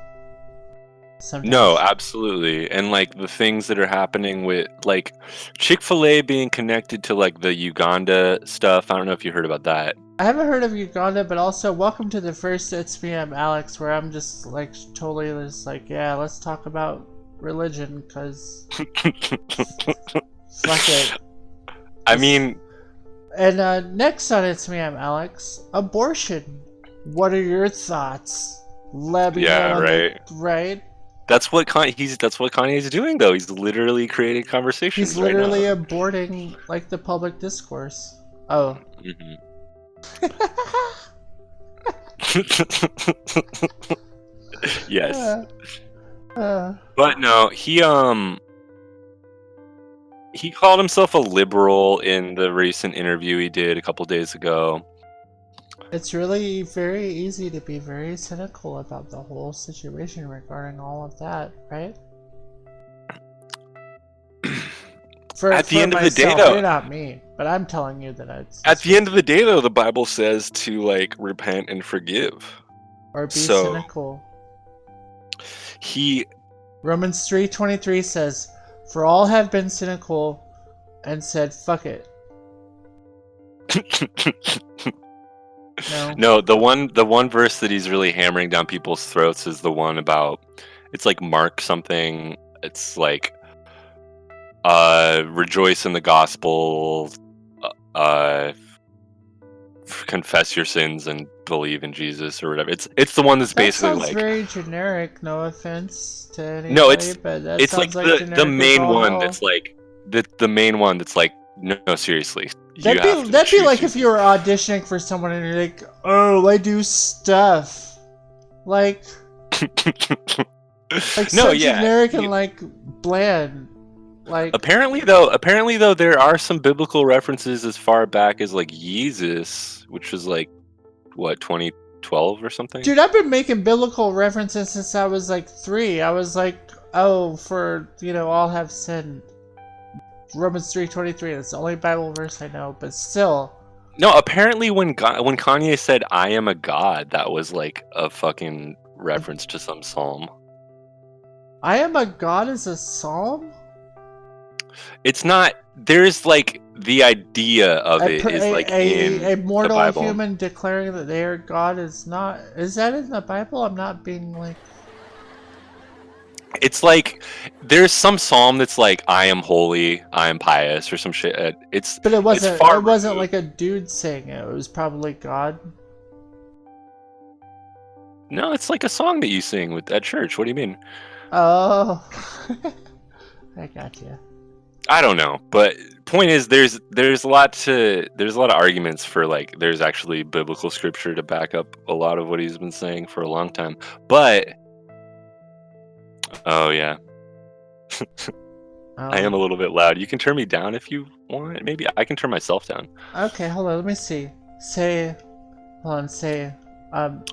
Sometimes. No, absolutely. And like the things that are happening with like Chick-fil-A being connected to like the Uganda stuff. I don't know if you heard about that. I haven't heard of Uganda, but also welcome to the first It's Me, I'm Alex, where I'm just like totally just like, yeah, let's talk about religion, because fuck it. I mean... And next on It's Me, I'm Alex, abortion. What are your thoughts? Let me know. Right. Right? That's what Kanye's doing, though. He's literally creating conversations. He's literally aborting like the public discourse. Oh. Mm-hmm. Yes. But no, he called himself a liberal in the recent interview he did a couple days ago. It's really very easy to be very cynical about the whole situation regarding all of that, right? At the end of the day, though, you're not me, but I'm telling you that it's... At the end of the day, though, the Bible says to like repent and forgive, or be cynical. Romans 3:23 says, "For all have been cynical and said, fuck it." No, the one verse that he's really hammering down people's throats is the one about, it's like Mark something. It's like, rejoice in the gospel, confess your sins and believe in Jesus or whatever. It's the one that's basically sounds like very generic. No offense to anybody, no, it's but that it's like sounds the generic as main all one hell. that's like the main one that's like no seriously. That'd be like if you were auditioning for someone and you're like, oh, I do stuff like No, so yeah. generic and like bland. Like Apparently though, there are some biblical references as far back as like Yeezus, which was like what 2012 or something. Dude, I've been making biblical references since I was like 3. I was like, oh, for all have sinned. Romans 3:23. That's the only Bible verse I know, but still. No, apparently when Kanye said "I am a god," that was like a fucking reference to some psalm. I am a god is a psalm? It's not. There's like the idea of it is like in a mortal the Bible. human declaring that they are God is not. Is that in the Bible? I'm not being like. It's like there's some psalm that's like "I am holy, I am pious" or some shit. But it wasn't. It's far it wasn't removed. like a dude saying it. It was probably God. No, it's like a song that you sing at church. What do you mean? Oh, I got you. I don't know, but point is, there's a lot of arguments for like there's actually biblical scripture to back up a lot of what he's been saying for a long time. But oh yeah, I am a little bit loud. You can turn me down if you want. Maybe I can turn myself down. Okay, hold on. Let me see. Say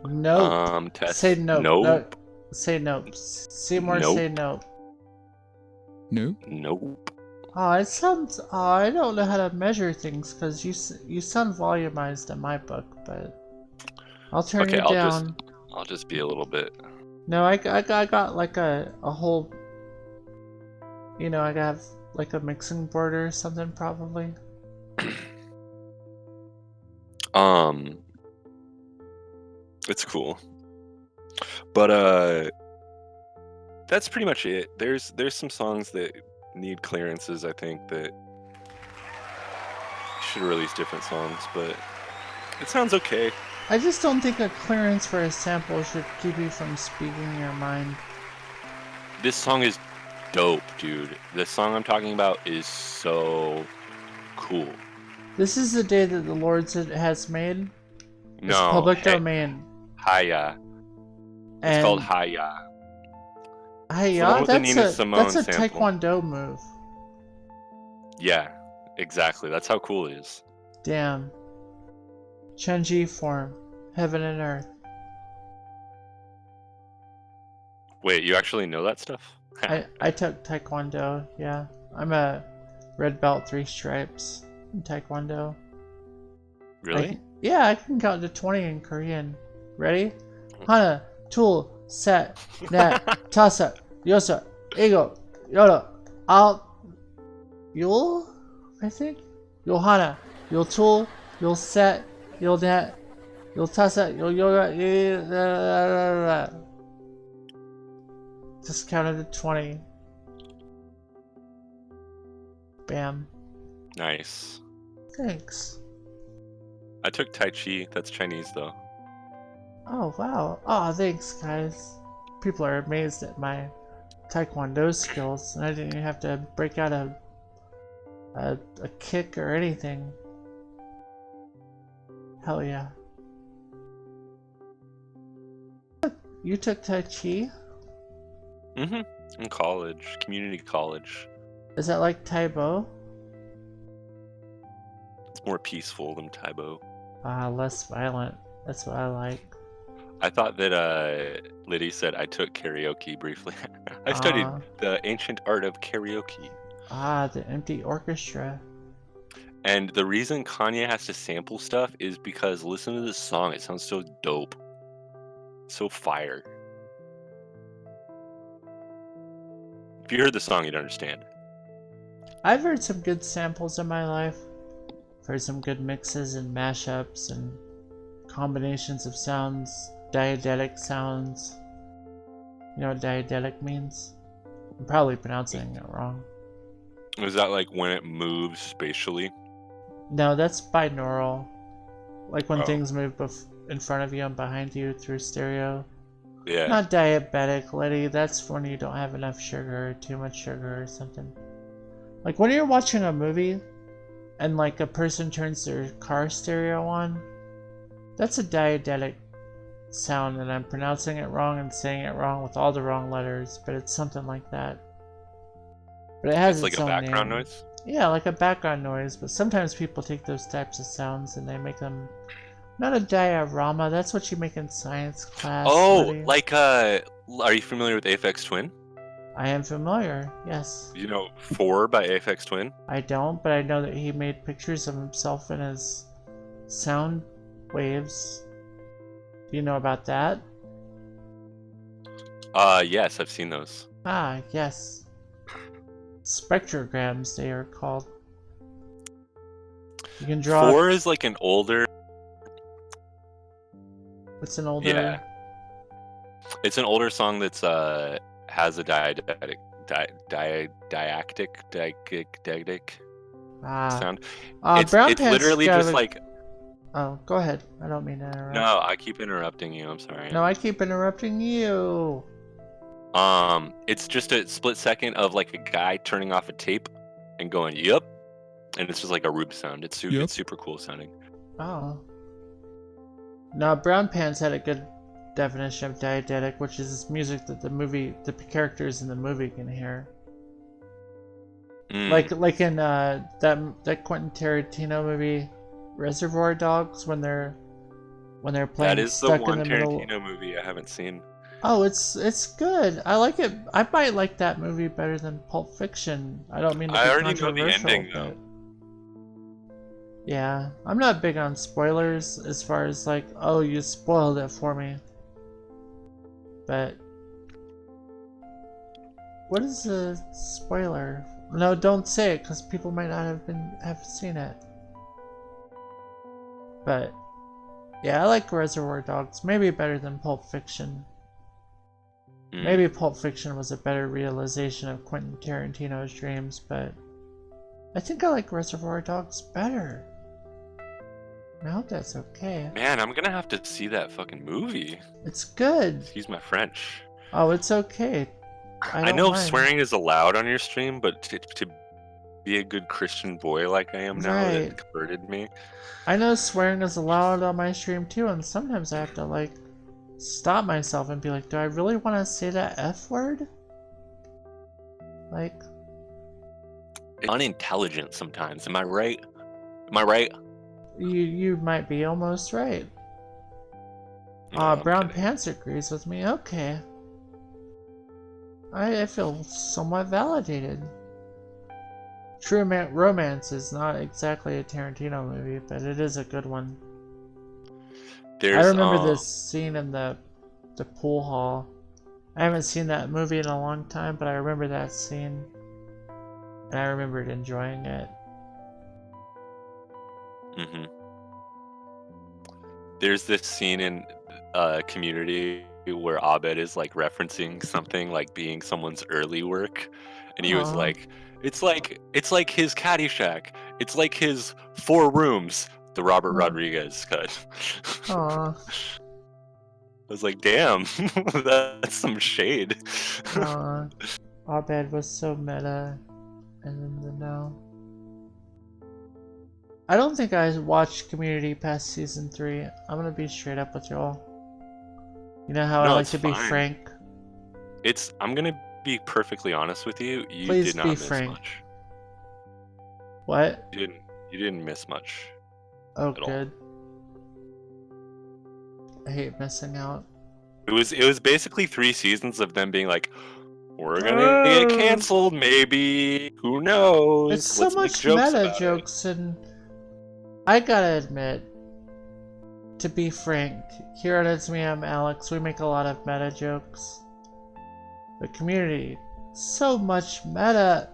nope. Test. Say nope. Nope. No, say nope. Seymour, Nope. say nope. Nope. Nope. Oh, it sounds. Oh, I don't know how to measure things because you sound volumized in my book, but I'll turn Okay, you down. I'll just be a little bit. No, I got like a whole. I have like a mixing board or something probably. It's cool, but that's pretty much it. There's some songs that need clearances. I think that should release different songs, but it sounds okay. I just don't think a clearance for a sample should keep you from speaking your mind. This song is dope, dude. The song I'm talking about is so cool. This is the day that the Lord has made. It's No, public domain. Haya. It's And called Haya. Hiya, the Nina Simone that's a sample. taekwondo move. Yeah, exactly. That's how cool it is. Damn. Chunji form. Heaven and earth. Wait, you actually know that stuff? I took taekwondo, yeah. I'm a red belt 3 stripes in taekwondo. Really? I can count to 20 in Korean. Ready? Hana, tul, set, net, tasa, yosa, ego, yoro, out, yul, I think? You'll hana, you'll tul, you'll set, you'll net, you'll tasa, you'll yoga, just counted to 20. Bam. Nice. Thanks. I took Tai Chi. That's Chinese, though. Oh, wow. Oh, thanks, guys. People are amazed at my taekwondo skills, and I didn't even have to break out a kick or anything. Hell yeah. You took Tai Chi? In college. Community college. Is that like Taibo? It's more peaceful than Taibo. Less violent. That's what I like. I thought that Liddy said I took karaoke briefly. I studied the ancient art of karaoke. The empty orchestra. And the reason Kanye has to sample stuff is because listen to this song. It sounds so dope. So fire. If you heard the song, you'd understand. I've heard some good samples in my life. I've heard some good mixes and mashups and combinations of sounds, diegetic sounds. You know what diegetic means? I'm probably pronouncing it wrong. Is that like when it moves spatially? No, that's binaural. Like when Oh. things move in front of you and behind you through stereo. Yeah. Not diabetic, Liddy. That's when you don't have enough sugar or too much sugar or something. Like when you're watching a movie and like a person turns their car stereo on, that's a diegetic sound, and I'm pronouncing it wrong and saying it wrong with all the wrong letters, but it's something like that. But it has It's like a own background name. noise? Yeah, like a background noise, but sometimes people take those types of sounds and they make them not a diorama, that's what you make in science class. Oh, Liddy. like are you familiar with Aphex Twin? I am familiar, yes. You know 4 by Aphex Twin? I don't, but I know that he made pictures of himself in his sound waves. Do you know about that? Yes, I've seen those. Ah, yes. Spectrograms, they are called. You can draw. 4 is like an older. It's an older. Yeah. It's an older song that's has a diactic sound. Brown It's Pants literally got just a- like. Oh, go ahead. I don't mean to interrupt. No, I keep interrupting you. I'm sorry. No, I keep interrupting you. It's just a split second of like a guy turning off a tape and going, "Yep," and it's just like a Rube sound. It's super cool sounding. Oh. No, Brown Pants had a good definition of diegetic, which is music that the characters in the movie can hear. Like in that Quentin Tarantino movie, Reservoir Dogs, when they're playing That is the Stuck one in the Middle. Tarantino movie I haven't seen. Oh, it's good. I like it. I might like that movie better than Pulp Fiction. I don't mean to be I already know the controversial, ending but though. yeah, I'm not big on spoilers as far as like, oh, you spoiled it for me. But what is a spoiler? No, don't say it because people might not have seen it. But yeah, I like Reservoir Dogs. Maybe better than Pulp Fiction. Maybe Pulp Fiction was a better realization of Quentin Tarantino's dreams, but I think I like Reservoir Dogs better. I hope that's okay. Man, I'm gonna have to see that fucking movie. It's good. Excuse my French. Oh, it's okay. I don't know mind. swearing is allowed on your stream, but to be a good Christian boy like I am now, Right. that converted me. I know swearing is allowed on my stream too, and sometimes I have to like stop myself and be like, do I really want to say that F word? Like, It's unintelligent sometimes. Am I right? Am I right? you might be almost right. Brown Pants agrees with me. Okay. I feel somewhat validated. True Romance is not exactly a Tarantino movie, but it is a good one. I remember this scene in the pool hall. I haven't seen that movie in a long time, but I remember that scene. And I remembered enjoying it. Mm-hmm. There's this scene in Community where Abed is like referencing something like being someone's early work, and he was Aw. like, it's like his Caddyshack. It's like his 4 rooms. The Robert Rodriguez cut. Aw. I was like, damn, that's some shade. Aw. Abed was so meta and in the know. I don't think I watched Community past season 3. I'm gonna be straight up with y'all. You know how I No, like it's to be fine. frank? I'm gonna be perfectly honest with you. You Please did not be miss frank. much. What? You didn't miss much. Oh, at all. good. I hate missing out. It was basically 3 seasons of them being like, we're gonna get canceled, maybe. Who knows? It's so Let's make much jokes meta about it." jokes, and I gotta admit, to be frank, here at It's Me, I'm Alex, we make a lot of meta jokes. But Community, so much meta.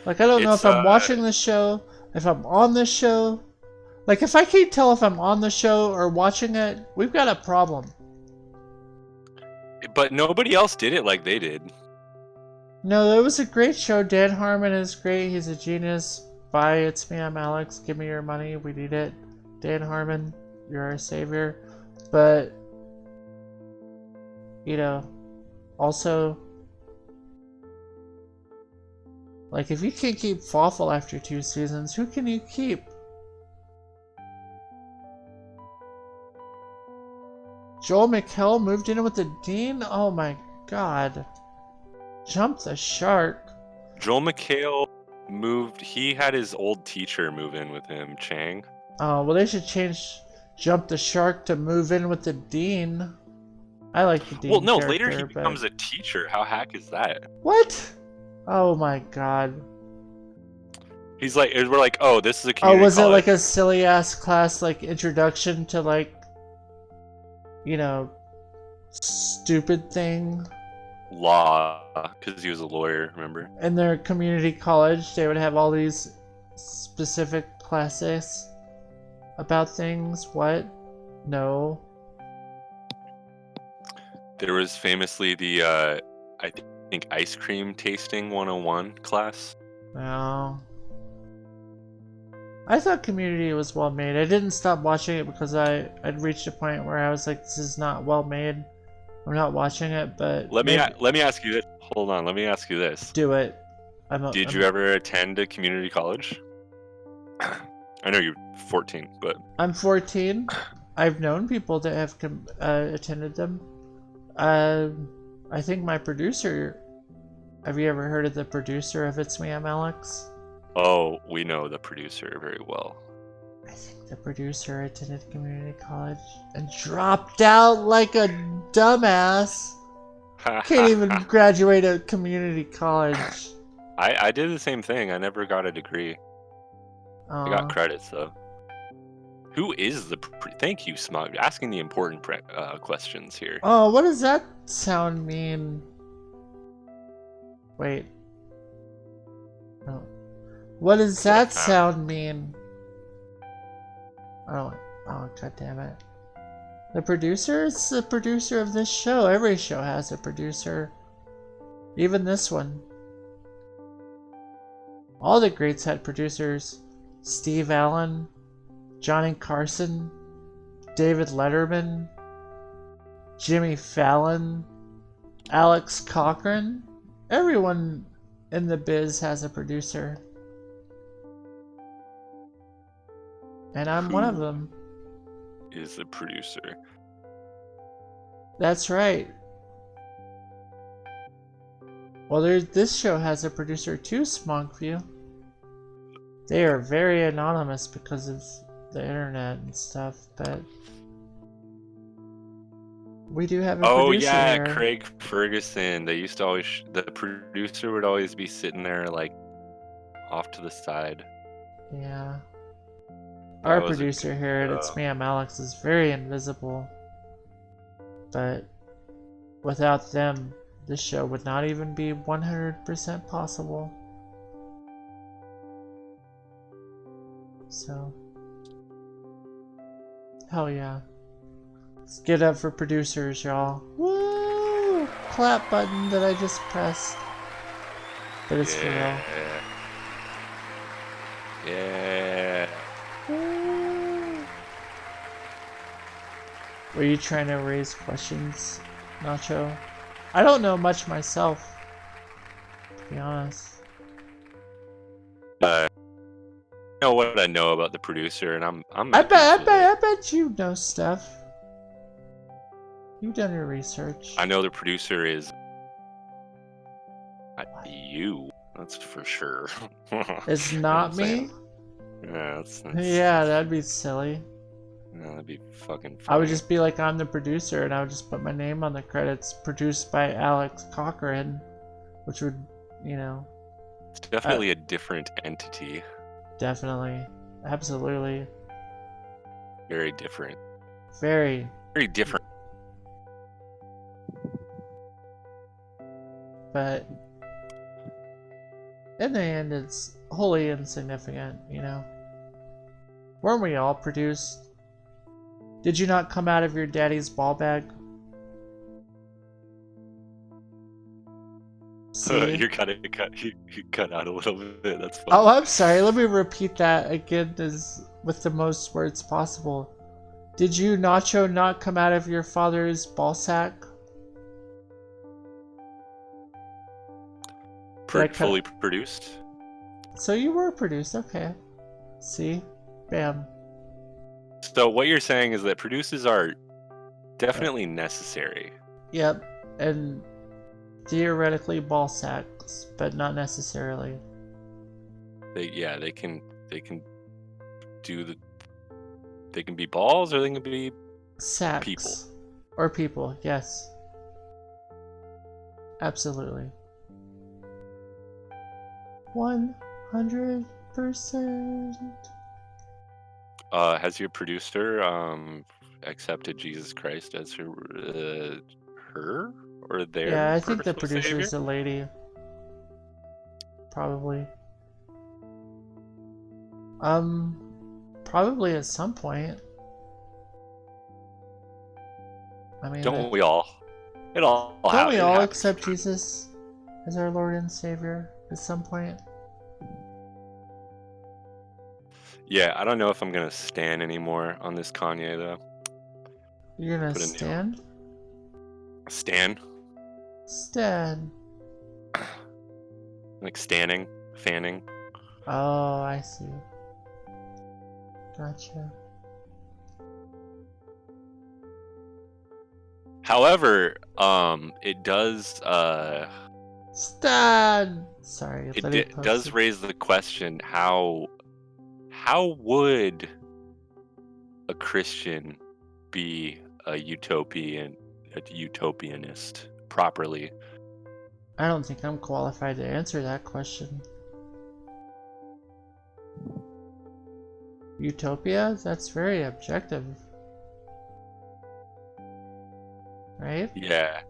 Like, I don't know It's, if I'm watching the show, if I'm on the show. Like, if I can't tell if I'm on the show or watching it, we've got a problem. But nobody else did it like they did. No, it was a great show. Dan Harmon is great. He's a genius. Bye, it's me, I'm Alex. Give me your money. We need it. Dan Harmon, you're our savior. But, you know, also, like, if you can't keep Fawful after 2 seasons, who can you keep? Joel McHale moved in with the Dean? Oh my god. Jump the shark. Joel McHale moved. He had his old teacher move in with him, Chang. Oh, well, they should change Jump the Shark to Move In with the Dean. I like the Dean. Well, no, character, later he but... becomes a teacher. How hack is that? What? Oh my god. He's like, we're like, oh, this is a community was college. it like a silly ass class, like introduction to like, you know, stupid thing? Law, because he was a lawyer, remember? In their community college, they would have all these specific classes about things. What? No. There was famously the, I think, ice cream tasting 101 class. No. I thought Community was well made. I didn't stop watching it because I'd reached a point where I was like, this is not well made. I'm not watching it, but Let me ask you this. Hold on, let me ask you this. Do it. Did you ever attend a community college? I know you're 14, but I'm 14. I've known people that have attended them. I think my producer. Have you ever heard of the producer of It's Me, I'm Alex? Oh, we know the producer very well. I think the producer attended community college and dropped out like a dumbass. Can't even graduate a community college. I did the same thing. I never got a degree. I got credits though. Who is the? Thank you, Smug. Asking the important questions here. Oh, what does that sound mean? Wait. Oh. What does that sound mean? Oh, god damn it. The producer is the producer of this show. Every show has a producer. Even this one. All the greats had producers. Steve Allen, Johnny Carson, David Letterman, Jimmy Fallon, Alex Cochran. Everyone in the biz has a producer. And I'm one of them. Is the producer. That's right. Well, this show has a producer too, Smonkview. They are very anonymous because of the internet and stuff, but we do have a producer. Oh yeah, here. Craig Ferguson. They used to always. The producer would always be sitting there like off to the side. Yeah. Our producer here at It's Me, I'm Alex is very invisible. But without them, this show would not even be 100% possible. So, hell yeah. Let's get up for producers, y'all. Woo! Clap button that I just pressed. But it's for real. Yeah. Were you trying to raise questions, Nacho? I don't know much myself, to be honest. I know what I know about the producer, and I bet you know stuff. You've done your research. I know the producer is not you. That's for sure. It's not me. Yeah, yeah, that'd be silly. Yeah, that'd be fucking funny. I would just be like, I'm the producer, and I would just put my name on the credits. Produced by Alex Cochran, which would, you know. It's definitely a different entity. Definitely. Absolutely. Very different. Very different. But in the end, it's wholly insignificant, you know. Weren't we all produced? Did you not come out of your daddy's ball bag? See? You cut out a little bit. That's funny. Oh, I'm sorry. Let me repeat that again with the most words possible. Did you, Nacho, not come out of your father's ball sack? Fully produced? So you were produced, okay. See? Bam. So what you're saying is that producers are definitely necessary. Yep, and theoretically ball sacks, but not necessarily. They can be balls or they can be sacks. People. Or people, yes. Absolutely. 100%. Has your producer accepted Jesus Christ as her or their? Yeah, I think the personal producer savior? is a lady. Probably. Probably at some point. I mean, don't we all? Don't we all accept Jesus as our Lord and Savior at some point? Yeah, I don't know if I'm gonna stand anymore on this Kanye though. You're gonna stand? Stan? Stan. Like standing, fanning. Oh, I see. Gotcha. However, it does Stan. Sorry, it does raise the question: how would a Christian be a utopianist properly? I don't think I'm qualified to answer that question. Utopia? That's very objective. Right? Yeah.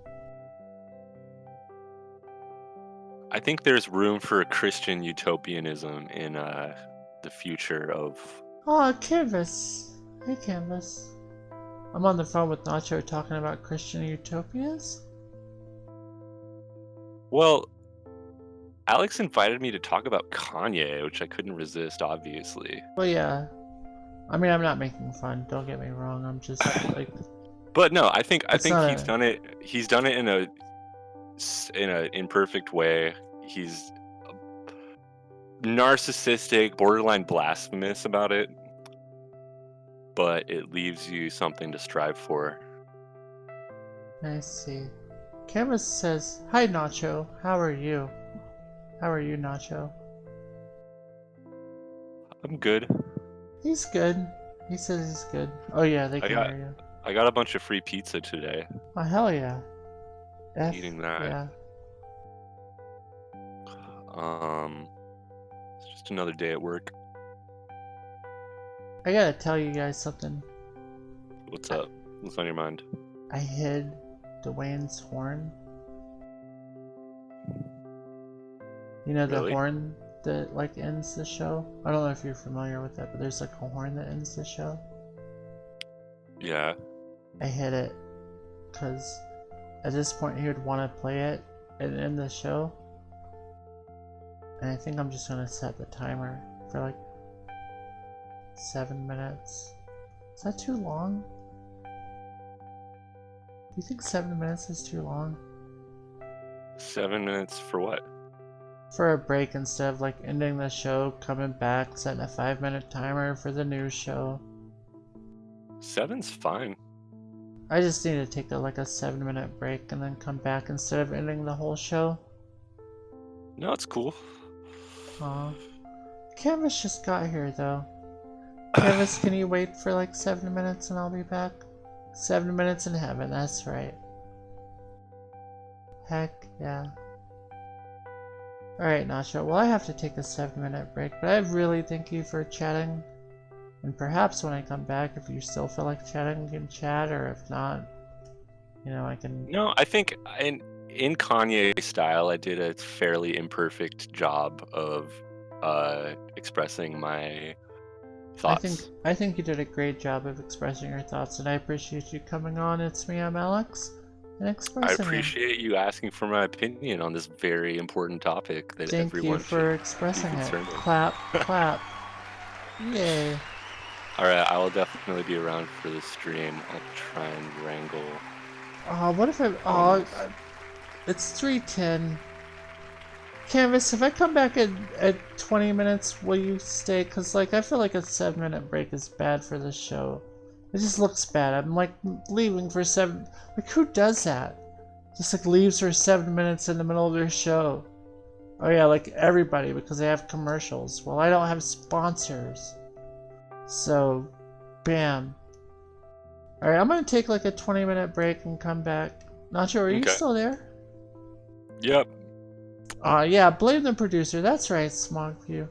I think there's room for a Christian utopianism in the future of... Oh, Canvas. Hey, Canvas. I'm on the phone with Nacho talking about Christian utopias. Well, Alex invited me to talk about Kanye, which I couldn't resist, obviously. Well, yeah. I mean, I'm not making fun. Don't get me wrong. I'm just like... But no, I think he's done it. He's done it in a imperfect way. He's narcissistic, borderline blasphemous about it. But it leaves you something to strive for. I see. Canvas says, "Hi, Nacho. How are you? How are you, Nacho?" I'm good. He's good. He says he's good. Oh yeah, they can hear you. I got a bunch of free pizza today. Oh hell yeah. Eating that. Yeah. It's just another day at work. I gotta tell you guys something. What's up? What's on your mind? I hid Dwayne's horn. You know the horn that like ends the show? I don't know if you're familiar with that, but there's like a horn that ends the show. Yeah. I hid it because at this point he would want to play it and end the show. And I think I'm just gonna set the timer for like 7 minutes. Is that too long? Do you think 7 minutes is too long? 7 minutes for what? For a break instead of like ending the show, coming back, setting a 5-minute timer for the news show. 7's fine. I just need to take like a 7-minute break and then come back instead of ending the whole show. No, it's cool. Aw. Canvas just got here though. Canvas, can you wait for like 7 minutes and I'll be back? 7 minutes in heaven, that's right. Heck yeah. Alright, Nacho, well I have to take a 7-minute break, but I really thank you for chatting. And perhaps when I come back, if you still feel like chatting, we can chat, or if not, you know, I can... No, I think in Kanye style, I did a fairly imperfect job of expressing my thoughts. I think you did a great job of expressing your thoughts, and I appreciate you coming on. It's me, I'm Alex. and I expressing them. appreciate you asking for my opinion on this very important topic that Thank everyone you for should expressing be it. concerned with. Clap, clap. Yay. Alright, I will definitely be around for the stream. I'll try and wrangle. What if it's 3:10. Canvas, if I come back at 20 minutes, will you stay? Because, like, I feel like a 7-minute break is bad for the show. It just looks bad. I'm, like, leaving for 7... Like, who does that? Just, like, leaves for 7 minutes in the middle of their show. Oh, yeah, like, everybody, because they have commercials. Well, I don't have sponsors. So, bam. Alright, I'm gonna take, like, a 20-minute break and come back. Nacho, are you still there? Yep. Yeah, blame the producer. That's right, Smogview.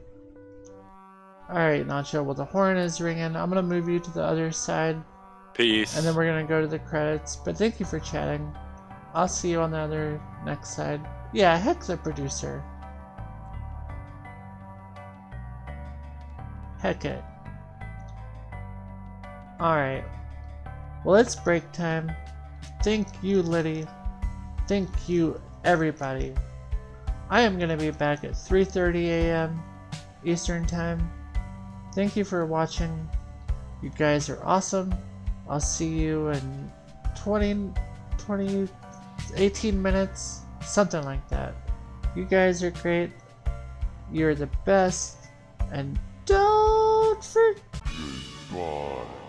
Alright, Nacho, well, the horn is ringing. I'm gonna move you to the other side. Peace. And then we're gonna go to the credits. But thank you for chatting. I'll see you on the other next side. Yeah, heck the producer. Heck it. Alright. Well, it's break time. Thank you, Liddy. Thank you, everybody. I am going to be back at 3:30 a.m. Eastern Time. Thank you for watching. You guys are awesome. I'll see you in 18 minutes. Something like that. You guys are great. You're the best. And don't forget. Goodbye.